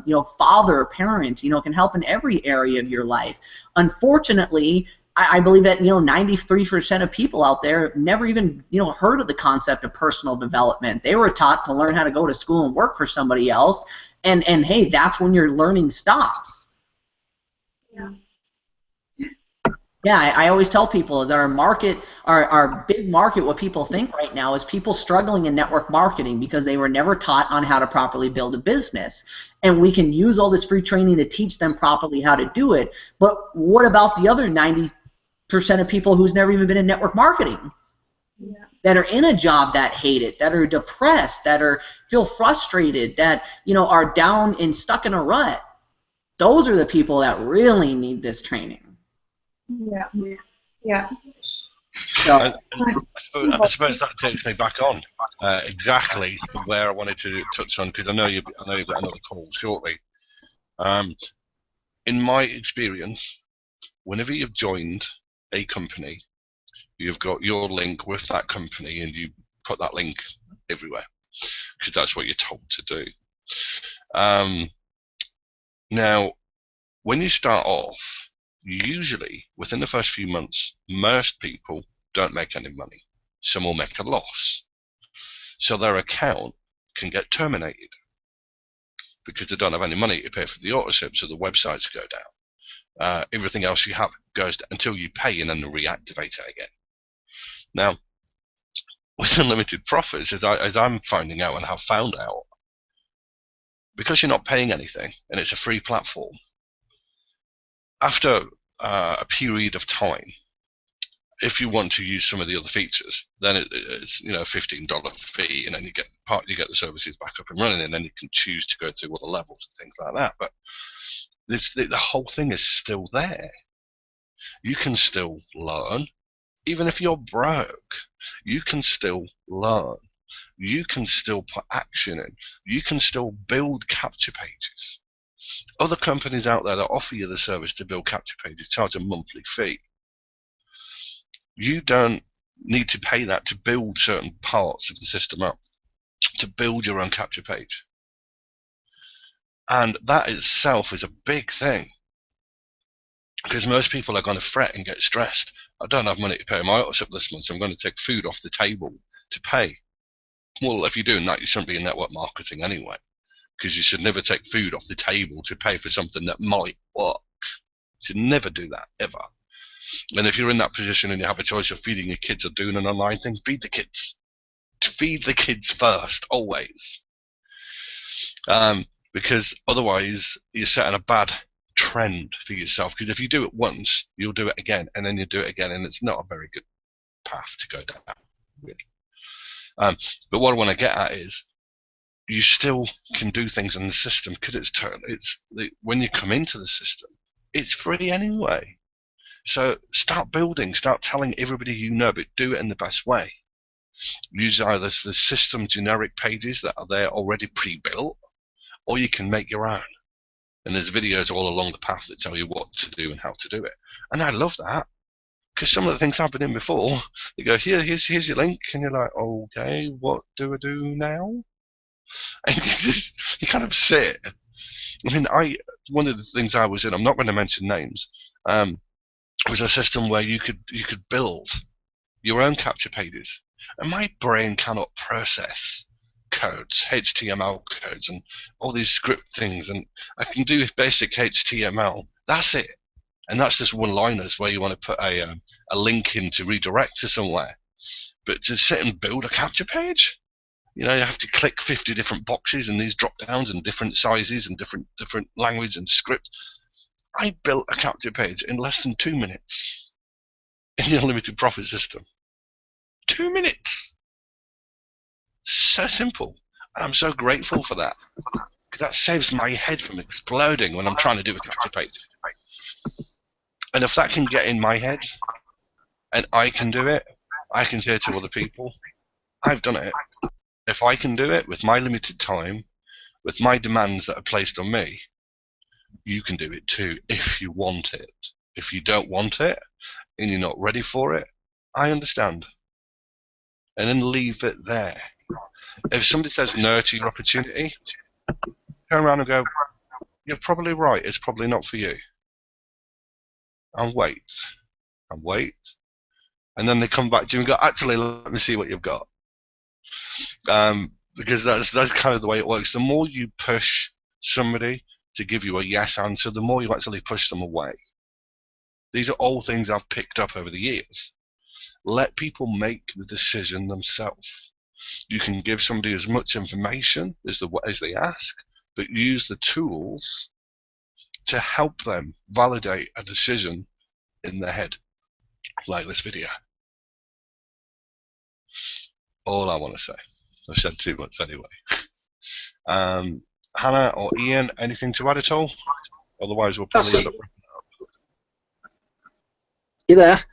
you know, father or parent. You know, it can help in every area of your life. Unfortunately, I believe that, you know, 93% of people out there never even, you know, heard of the concept of personal development. They were taught to learn how to go to school and work for somebody else, and hey, that's when your learning stops. Yeah. Yeah, I always tell people is our market, our big market, what people think right now is people struggling in network marketing because they were never taught on how to properly build a business. And we can use all this free training to teach them properly how to do it. But what about the other 90% of people who's never even been in network marketing? Yeah. That are in a job that hate it, that are depressed, that are feel frustrated, that, you know, are down and stuck in a rut. Those are the people that really need this training. Yeah. Yeah. So, I suppose that takes me back on exactly where I wanted to touch on, because I know you've got another call shortly. In my experience, whenever you've joined a company, you've got your link with that company, and you put that link everywhere because that's what you're told to do. Now, when you start off, usually within the first few months, most people don't make any money. Some will make a loss. So their account can get terminated because they don't have any money to pay for the auto-sip, so the websites go down. Everything else you have goes down until you pay and then reactivate it again. Now, with Unlimited Profits, as I'm finding out and have found out, because you're not paying anything and it's a free platform, after a period of time, if you want to use some of the other features, then it's, you know, a $15 fee, and then you get the services back up and running, and then you can choose to go through all the levels and things like that. But the whole thing is still there. You can still learn, even if you're broke. You can still learn. You can still put action in. You can still build capture pages. Other companies out there that offer you the service to build capture pages charge a monthly fee. You don't need to pay that to build certain parts of the system up, to build your own capture page. And that itself is a big thing, because most people are going to fret and get stressed. I don't have money to pay my auto-sip this month, so I'm going to take food off the table to pay. Well, if you're doing that, you shouldn't be in network marketing anyway, because you should never take food off the table to pay for something that might work. You should never do that, ever. And if you're in that position and you have a choice of feeding your kids or doing an online thing, feed the kids. Feed the kids first, always. Because otherwise you're setting a bad trend for yourself. Because if you do it once, you'll do it again, and then you do it again, and it's not a very good path to go down, really. But what I want to get at is, you still can do things in the system, because when you come into the system, it's free anyway. So start building, start telling everybody you know, but do it in the best way. Use either the system generic pages that are there already pre-built, or you can make your own. And there's videos all along the path that tell you what to do and how to do it. And I love that, because some of the things I've been in before, they go, here's your link, and you're like, okay, what do I do now? And you kind of sit. I mean, one of the things I was in, I'm not going to mention names, was a system where you could build your own capture pages, and my brain cannot process codes, HTML codes, and all these script things, and I can do basic HTML. That's it, and that's just one-liners where you want to put a link in to redirect to somewhere. But to sit and build a capture page, you know, you have to click 50 different boxes and these drop downs and different sizes and different language and script. I built a capture page in less than 2 minutes in the Unlimited Profit system. 2 minutes! So simple. And I'm so grateful for that, because that saves my head from exploding when I'm trying to do a capture page. And if that can get in my head, and I can do it, I can say to other people, I've done it. If I can do it with my limited time, with my demands that are placed on me, you can do it too if you want it. If you don't want it and you're not ready for it, I understand. And then leave it there. If somebody says no to your opportunity, turn around and go, you're probably right, it's probably not for you. And wait. And wait. And then they come back to you and go, actually, let me see what you've got. Because that's kind of the way it works. The more you push somebody to give you a yes answer, the more you actually push them away. These are all things I've picked up over the years. Let people make the decision themselves. You can give somebody as much information as they ask, but use the tools to help them validate a decision in their head, like this video. All I want to say. I've said too much anyway. Hannah or Ian, anything to add at all? Otherwise, we'll probably end up wrapping it up. You there?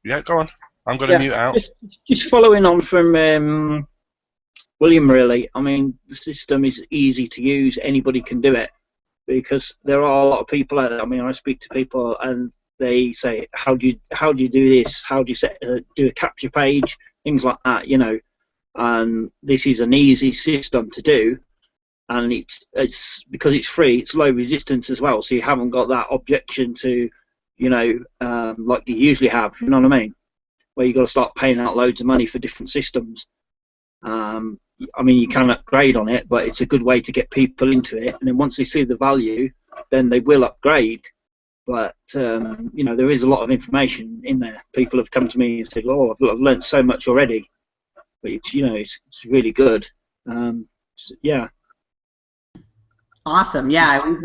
Yeah, go on. I'm going to mute out. Just following on from William, really. I mean, the system is easy to use. Anybody can do it because there are a lot of people out there. I mean, I speak to people and they say, "How do you do this? How do you do a capture page?" Things like that, you know. And this is an easy system to do, and it's because it's free. It's low resistance as well, so you haven't got that objection to, you know, like you usually have. You know what I mean? Where you got to start paying out loads of money for different systems. I mean, you can upgrade on it, but it's a good way to get people into it. And then once they see the value, then they will upgrade. But you know, there is a lot of information in there. People have come to me and said, "Oh, I've learned so much already." But it's, you know, it's really good. So, yeah. Awesome. Yeah, we've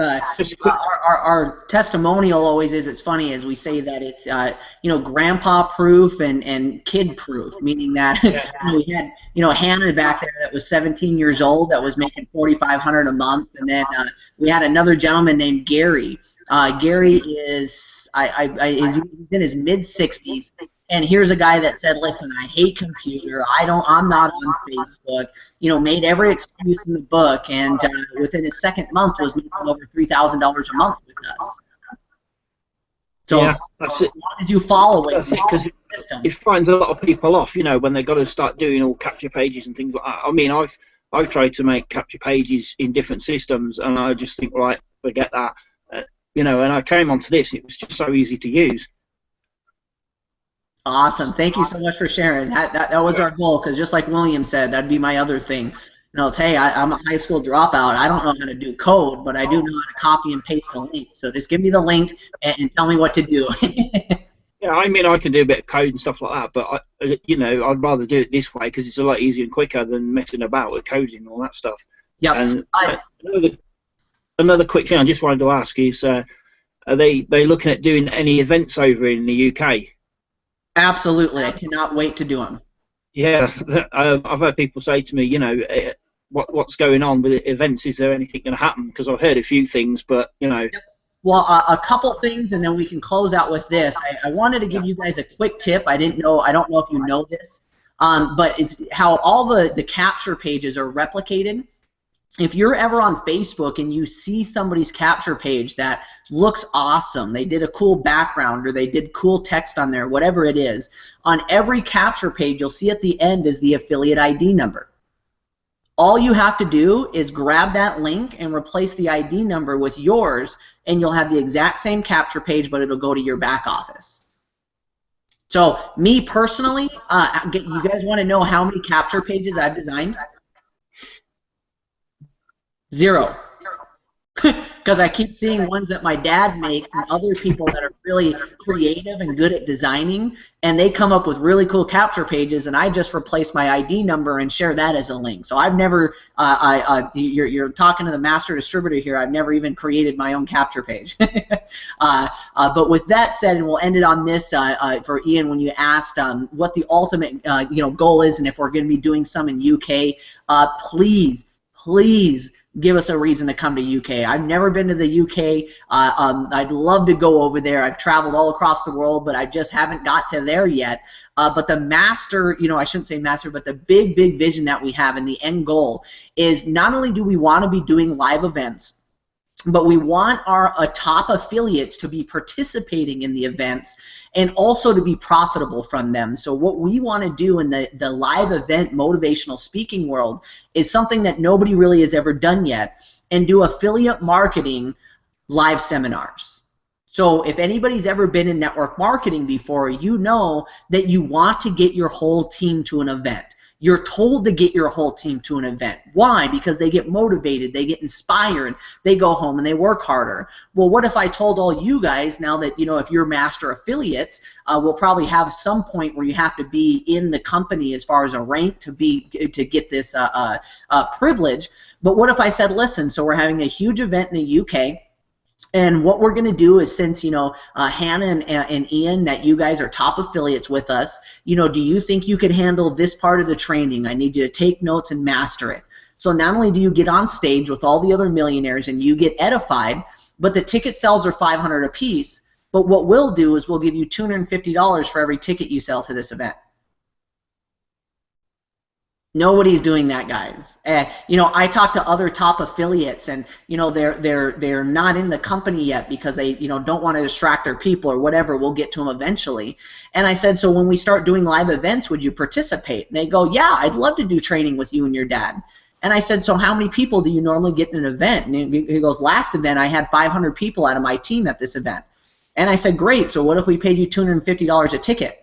our testimonial always is, it's funny as we say that it's you know, grandpa proof and kid proof, meaning that you know, we had, you know, Hannah back there that was 17 years old that was making $4,500 a month, and then we had another gentleman named Gary. Gary is he's in his mid-60s. And here's a guy that said, "Listen, I hate computer. I'm not on Facebook." You know, made every excuse in the book, and within his second month was making over $3,000 a month with us. So yeah, as long as you follow it, because it finds a lot of people off. You know, when they've got to start doing all capture pages and things like that. I mean, I've tried to make capture pages in different systems, and I just think, right, forget that. You know, and I came onto this. It was just so easy to use. Awesome. Thank you so much for sharing. That was our goal, because just like William said, that'd be my other thing. You know, hey, I'm a high school dropout. I don't know how to do code, but I do know how to copy and paste a link. So just give me the link and tell me what to do. Yeah, I mean, I can do a bit of code and stuff like that, but you know, I'd rather do it this way because it's a lot easier and quicker than messing about with coding and all that stuff. Yeah. And another quick thing I just wanted to ask is, are they looking at doing any events over in the UK? Absolutely. I cannot wait to do them. Yeah, I've heard people say to me, you know, what's going on with events? Is there anything going to happen? Because I've heard a few things, but, you know. Well, a couple things, and then we can close out with this. I wanted to give you guys a quick tip. I don't know if you know this, but it's how all the capture pages are replicated. If you're ever on Facebook and you see somebody's capture page that looks awesome, they did a cool background or they did cool text on there, whatever it is, on every capture page you'll see at the end is the affiliate ID number. All you have to do is grab that link and replace the ID number with yours, and you'll have the exact same capture page, but it'll go to your back office. So me personally, you guys want to know how many capture pages I've designed? 0. Because I keep seeing ones that my dad makes and other people that are really creative and good at designing, and they come up with really cool capture pages, and I just replace my ID number and share that as a link. So I've never, you're talking to the master distributor here, I've never even created my own capture page. But with that said, and we'll end it on this for Ian, when you asked what the ultimate goal is and if we're going to be doing some in UK, please give us a reason to come to UK. I've never been to the UK. I'd love to go over there. I've traveled all across the world, but I just haven't got to there yet. But the master, I shouldn't say master, but the big vision that we have and the end goal is not only do we want to be doing live events, but we want our top affiliates to be participating in the events and also to be profitable from them. So what we want to do in the live event motivational speaking world is something that nobody really has ever done yet, and do affiliate marketing live seminars. So if anybody's ever been in network marketing before, you know that you want to get your whole team to an event. You're told to get your whole team to an event. Why? Because they get motivated, they get inspired, they go home and they work harder. Well, what if I told all you guys now that, if you're master affiliates, we'll probably have some point where you have to be in the company as far as a rank to get this privilege. But what if I said, listen, so we're having a huge event in the UK, and what we're going to do is, since, Hannah and Ian, that you guys are top affiliates with us, do you think you could handle this part of the training? I need you to take notes and master it. So not only do you get on stage with all the other millionaires and you get edified, but the ticket sales are $500 a piece. But what we'll do is we'll give you $250 for every ticket you sell to this event. Nobody's doing that, guys. I talk to other top affiliates, and they're not in the company yet because they don't want to distract their people or whatever. We'll get to them eventually. And I said, so when we start doing live events, would you participate? And they go, yeah, I'd love to do training with you and your dad. And I said, so how many people do you normally get in an event? And he goes, last event I had 500 people out of my team at this event. And I said, great. So what if we paid you $250 a ticket?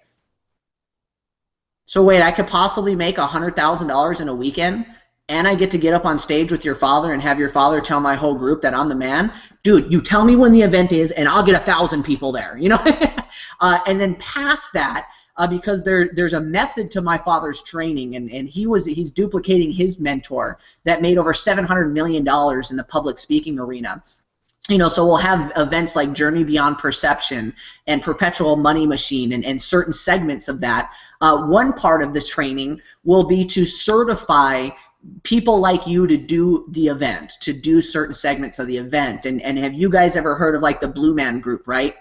So wait, I could possibly make $100,000 in a weekend, and I get to get up on stage with your father and have your father tell my whole group that I'm the man? Dude, you tell me when the event is, and I'll get 1,000 people there, and then past that, because there's a method to my father's training, and he's duplicating his mentor that made over $700 million in the public speaking arena. So we'll have events like Journey Beyond Perception and Perpetual Money Machine and certain segments of that. One part of the training will be to certify people like you to do the event, to do certain segments of the event. And have you guys ever heard of like the Blue Man Group, right?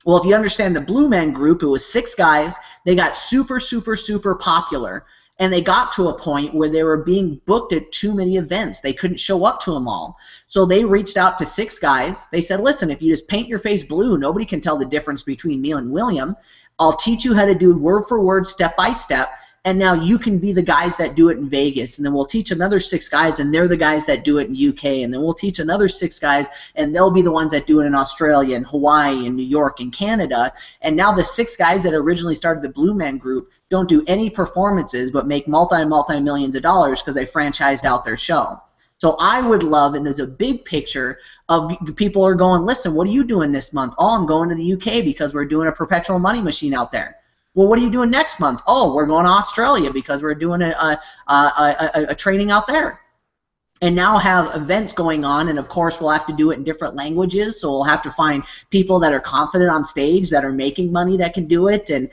Well, if you understand the Blue Man Group, it was 6 guys. They got super popular. And they got to a point where they were being booked at too many events. They couldn't show up to them all. So they reached out to 6 guys. They said, listen, if you just paint your face blue, nobody can tell the difference between me and William. I'll teach you how to do word for word, step by step, and now you can be the guys that do it in Vegas. And then we'll teach another 6 guys, and they're the guys that do it in UK. And then we'll teach another 6 guys, and they'll be the ones that do it in Australia and Hawaii and New York and Canada. And now the 6 guys that originally started the Blue Man Group don't do any performances but make multi-millions of dollars because they franchised out their show. So I would love, and there's a big picture of people are going, listen, what are you doing this month? Oh, I'm going to the UK because we're doing a perpetual money machine out there. Well, what are you doing next month? Oh, we're going to Australia because we're doing a training out there. And now have events going on, and of course we'll have to do it in different languages, so we'll have to find people that are confident on stage, that are making money, that can do it. And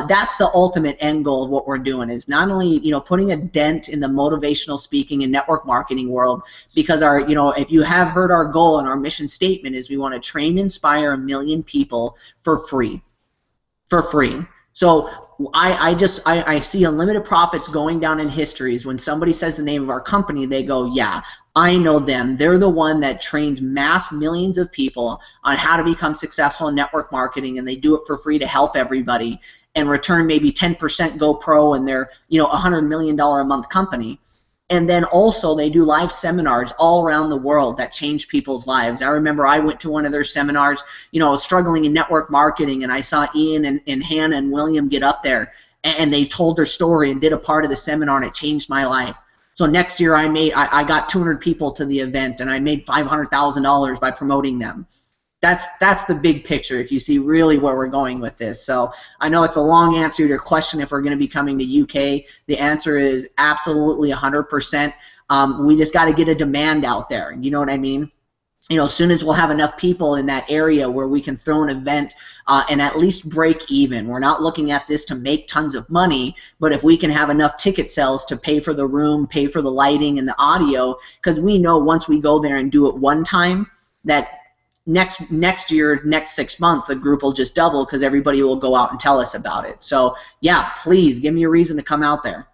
that's the ultimate end goal of what we're doing, is not only putting a dent in the motivational speaking and network marketing world, because our if you have heard our goal and our mission statement is we want to train and inspire 1 million people for free. So I see unlimited profits going down in histories. When somebody says the name of our company, they go, yeah, I know them. They're the one that trains mass millions of people on how to become successful in network marketing, and they do it for free to help everybody and return maybe 10% go pro, and they're $100 million a month company. And then also they do live seminars all around the world that change people's lives. I remember I went to one of their seminars, I was struggling in network marketing, and I saw Ian and Hannah and William get up there, and they told their story and did a part of the seminar, and it changed my life. So next year I got 200 people to the event, and I made $500,000 by promoting them. That's the big picture, if you see really where we're going with this. So I know it's a long answer to your question if we're going to be coming to UK. The answer is absolutely 100%. We just got to get a demand out there. You know what I mean? as soon as we'll have enough people in that area where we can throw an event and at least break even. We're not looking at this to make tons of money, but if we can have enough ticket sales to pay for the room, pay for the lighting and the audio, because we know once we go there and do it one time, that next year, next 6 months, the group will just double because everybody will go out and tell us about it. So yeah, please give me a reason to come out there.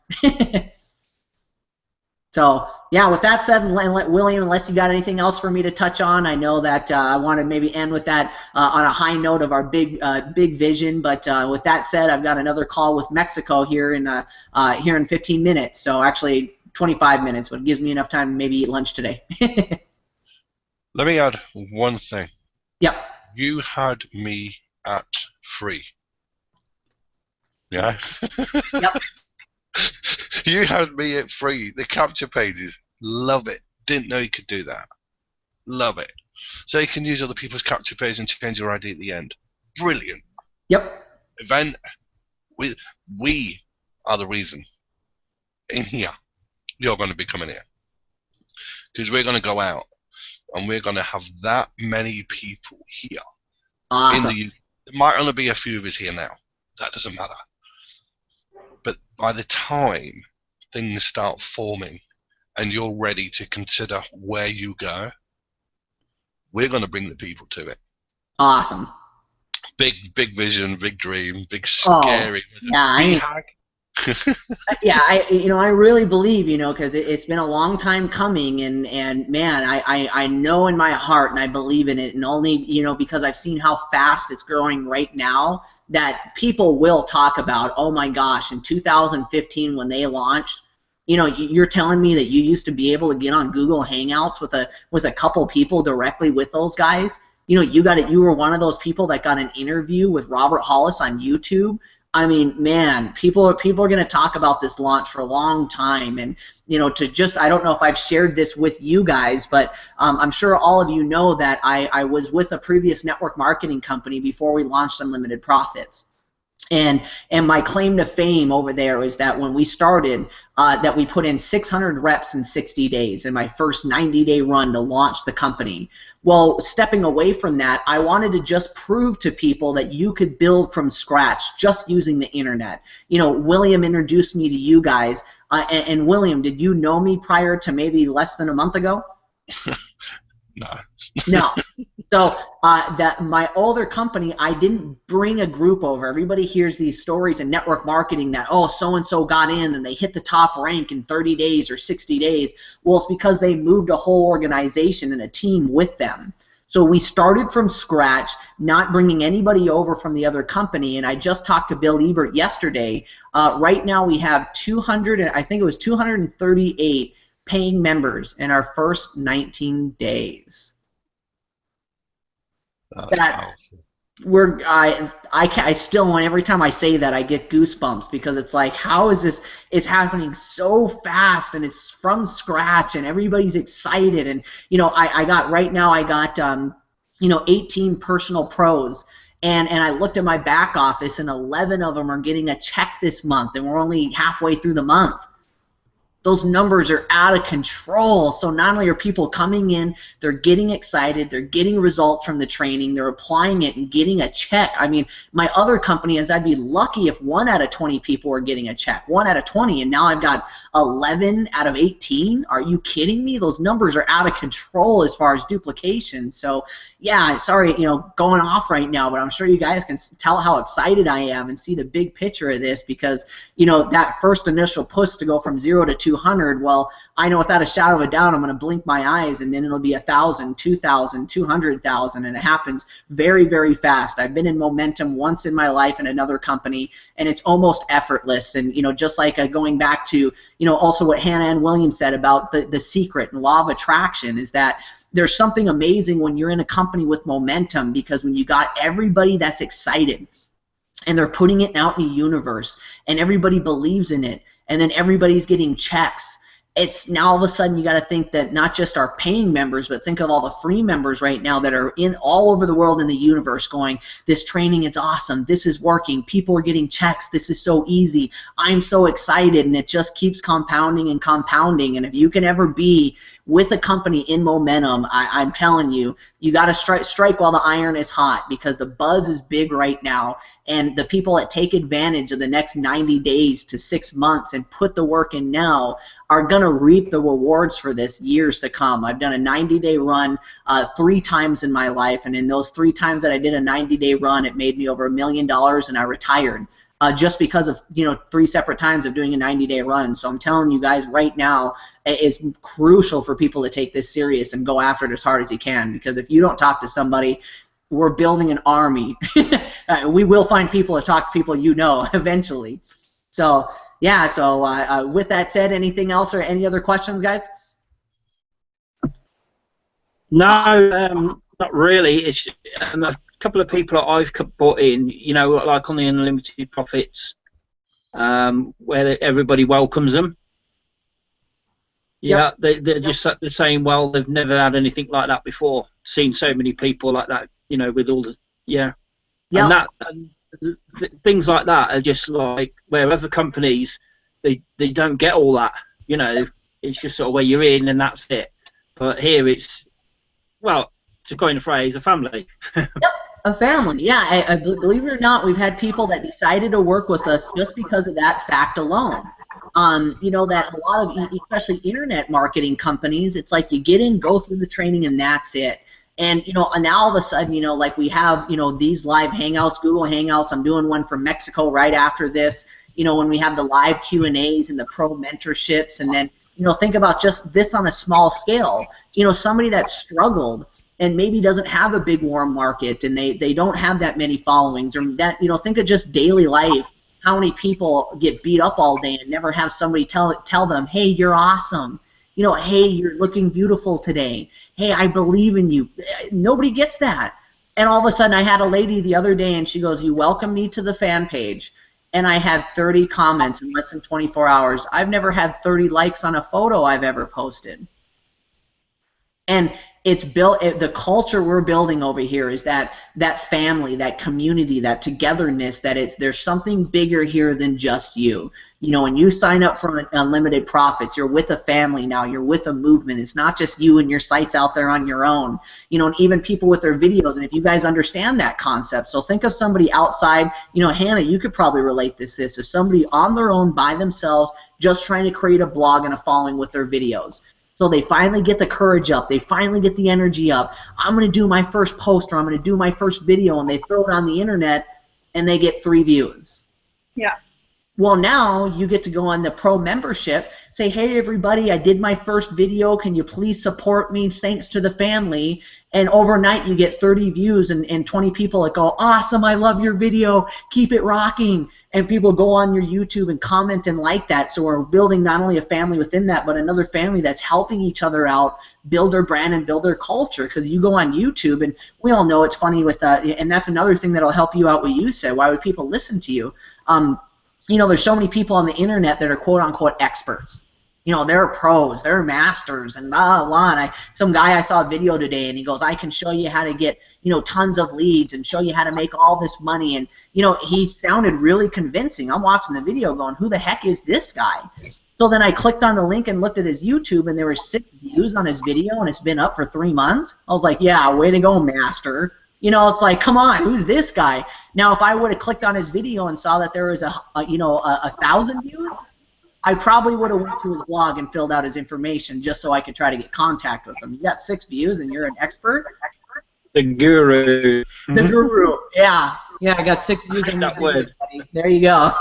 So, yeah, with that said, William, unless you got anything else for me to touch on, I know that I want to maybe end with that on a high note of our big vision. But with that said, I've got another call with Mexico here in 15 minutes. So actually 25 minutes, but it gives me enough time to maybe eat lunch today. Let me add one thing. Yep. You had me at free. Yeah? Yep. You had me at free. The capture pages. Love it. Didn't know you could do that. Love it. So you can use other people's capture pages and change your ID at the end. Brilliant. Yep. Event. We are the reason. In here. You're going to be coming here. Because we're going to go out. And we're going to have that many people here. Awesome. There might only be a few of us here now. That doesn't matter. But by the time things start forming and you're ready to consider where you go, we're going to bring the people to it. Awesome. Big vision, big dream, big scary. Yeah, I really believe, because it's been a long time coming, and man, I know in my heart, and I believe in it, and only, because I've seen how fast it's growing right now, that people will talk about, oh my gosh, in 2015 when they launched, you're telling me that you used to be able to get on Google Hangouts with a couple people directly with those guys. You were one of those people that got an interview with Robert Hollis on YouTube. I mean, man, people are going to talk about this launch for a long time, and I don't know if I've shared this with you guys, but I'm sure all of you know that I was with a previous network marketing company before we launched Unlimited Profits. And my claim to fame over there is that when we started, that we put in 600 reps in 60 days in my first 90-day run to launch the company. Well, stepping away from that, I wanted to just prove to people that you could build from scratch just using the internet. William introduced me to you guys, and William, did you know me prior to maybe less than a month ago? No. No. So that my older company, I didn't bring a group over. Everybody hears these stories in network marketing that, oh, so-and-so got in and they hit the top rank in 30 days or 60 days. Well, it's because they moved a whole organization and a team with them. So we started from scratch, not bringing anybody over from the other company. And I just talked to Bill Ebert yesterday. Right now we have 238 paying members in our first 19 days. I still, every time I say that, I get goosebumps, because it's like, how is this? It's happening so fast, and it's from scratch, and everybody's excited. And I got 18 personal pros, and I looked at my back office, and 11 of them are getting a check this month, and we're only halfway through the month. Those numbers are out of control. So not only are people coming in, they're getting excited, they're getting results from the training, they're applying it and getting a check. I mean, my other company is, I'd be lucky if 1 out of 20 people were getting a check, 1 out of 20, and now I've got 11 out of 18. Are you kidding me? Those numbers are out of control as far as duplication. So yeah, sorry, going off right now, but I'm sure you guys can tell how excited I am and see the big picture of this, because that first initial push to go from 0 to 200, well, I know without a shadow of a doubt I'm going to blink my eyes, and then it'll be 1,000, 2,000, 200,000, and it happens very, very fast. I've been in momentum once in my life in another company, and it's almost effortless. And just like going back to also what Hannah and William said about the secret and law of attraction, is that there's something amazing when you're in a company with momentum, because when you got everybody that's excited and they're putting it out in the universe and everybody believes in it, and then everybody's getting checks, it's now all of a sudden you got to think that not just our paying members, but think of all the free members right now that are in all over the world in the universe going, this training is awesome, this is working, people are getting checks, this is so easy, I'm so excited, and it just keeps compounding and compounding. And if you can ever be with a company in momentum, I'm telling you, you got to strike while the iron is hot, because the buzz is big right now, and the people that take advantage of the next 90 days to 6 months and put the work in now are going to reap the rewards for this years to come. I've done a 90-day run 3 times in my life, and in those 3 times that I did a 90-day run, it made me over $1 million, and I retired. Just because of 3 separate times of doing a 90-day run. So I'm telling you guys right now, it's crucial for people to take this serious and go after it as hard as you can, because if you don't talk to somebody, we're building an army. We will find people to talk to people eventually. So yeah, so with that said, anything else or any other questions, guys? No, not really. It's a couple of people that I've brought in, like on the unlimited profits, where everybody welcomes them. Yeah, Yep. they're just saying, well, they've never had anything like that before. Seen so many people like that, with all the Yep. and things like that are just like where other companies they don't get all that. It's just sort of where you're in and that's it. But here it's, well, to coin a phrase, a family. Yep, a family. Yeah, I believe it or not, we've had people that decided to work with us just because of that fact alone. That a lot of, especially internet marketing companies, it's like you get in, go through the training, and that's it. And and now all of a sudden, like we have, these live hangouts, Google Hangouts. I'm doing one from Mexico right after this. When we have the live Q&As and the pro mentorships, and then think about just this on a small scale. Somebody that struggled and maybe doesn't have a big warm market, and they don't have that many followings, or that think of just daily life. How many people get beat up all day and never have somebody tell them, hey, you're awesome. Hey, you're looking beautiful today. Hey, I believe in you. Nobody gets that. And all of a sudden, I had a lady the other day, and she goes, you welcome me to the fan page. And I had 30 comments in less than 24 hours. I've never had 30 likes on a photo I've ever posted. And it's built. The culture we're building over here is that family, that community, that togetherness. That there's something bigger here than just you. When you sign up for Unlimited Profits, you're with a family now. You're with a movement. It's not just you and your sites out there on your own. And even people with their videos. And if you guys understand that concept, so think of somebody outside. Hannah, you could probably relate this. If somebody on their own by themselves, just trying to create a blog and a following with their videos. So they finally get the courage up. They finally get the energy up. I'm going to do my first post, or I'm going to do my first video, and they throw it on the internet, and they get 3 views. Yeah. Well, now you get to go on the pro membership, say, hey, everybody, I did my first video. Can you please support me? Thanks to the family. And overnight, you get 30 views and 20 people that go, awesome, I love your video. Keep it rocking. And people go on your YouTube and comment and like that. So we're building not only a family within that, but another family that's helping each other out, build their brand and build their culture. Because you go on YouTube, and we all know it's funny with and that's another thing that'll help you out what you said. Why would people listen to you? There's so many people on the internet that are quote-unquote experts. They're pros, they're masters, and blah, blah, blah. And some guy, I saw a video today, and he goes, I can show you how to get, tons of leads and show you how to make all this money. And, he sounded really convincing. I'm watching the video going, who the heck is this guy? So then I clicked on the link and looked at his YouTube, and there were 6 views on his video, and it's been up for 3 months. I was like, yeah, way to go, master. It's like, come on, who's this guy? Now, if I would have clicked on his video and saw that there was a 1,000 views, I probably would have went to his blog and filled out his information just so I could try to get contact with him. You got 6 views and you're an expert? The guru. The guru. Yeah. Yeah, I got 6 views on that word. There you go.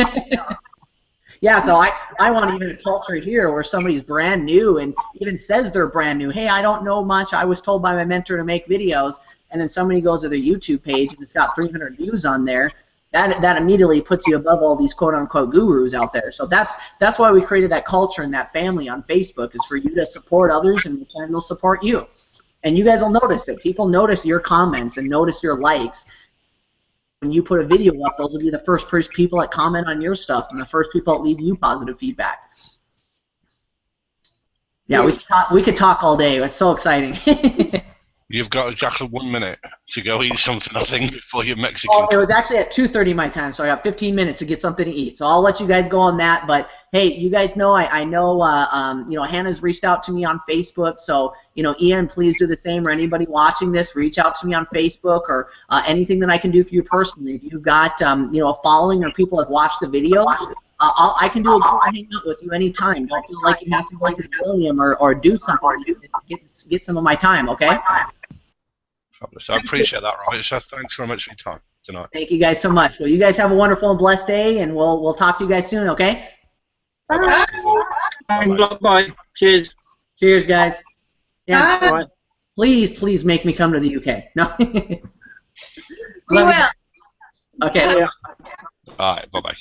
Yeah, so I want even a culture here where somebody's brand new and even says they're brand new. Hey, I don't know much. I was told by my mentor to make videos. And then somebody goes to their YouTube page and it's got 300 views on there. That immediately puts you above all these quote-unquote gurus out there. So that's why we created that culture and that family on Facebook, is for you to support others, and in return they'll support you. And you guys will notice it. People notice your comments and notice your likes. When you put a video up, those will be the first people that comment on your stuff and the first people that leave you positive feedback. Yeah, we could talk all day. It's so exciting. You've got exactly 1 minute to go eat something, I think, before your Mexican. Oh, it was actually at 2:30 my time, so I got 15 minutes to get something to eat. So I'll let you guys go on that. But hey, you guys know I know Hannah's reached out to me on Facebook. So Ian, please do the same. Or anybody watching this, reach out to me on Facebook or anything that I can do for you personally. If you've got a following or people that watch the video, I can do a Google Hangout with you anytime. Don't feel like you have to go to William or do something to get some of my time. Okay. Fabulous. I appreciate that, Robert. So thanks very much for your time tonight. Thank you guys so much. Well, you guys have a wonderful and blessed day, and we'll talk to you guys soon, okay? Bye. Bye. Cheers. Cheers, guys. Yeah. Bye. Right. Please make me come to the UK. No. We will. Okay. Yeah. All right. Bye-bye.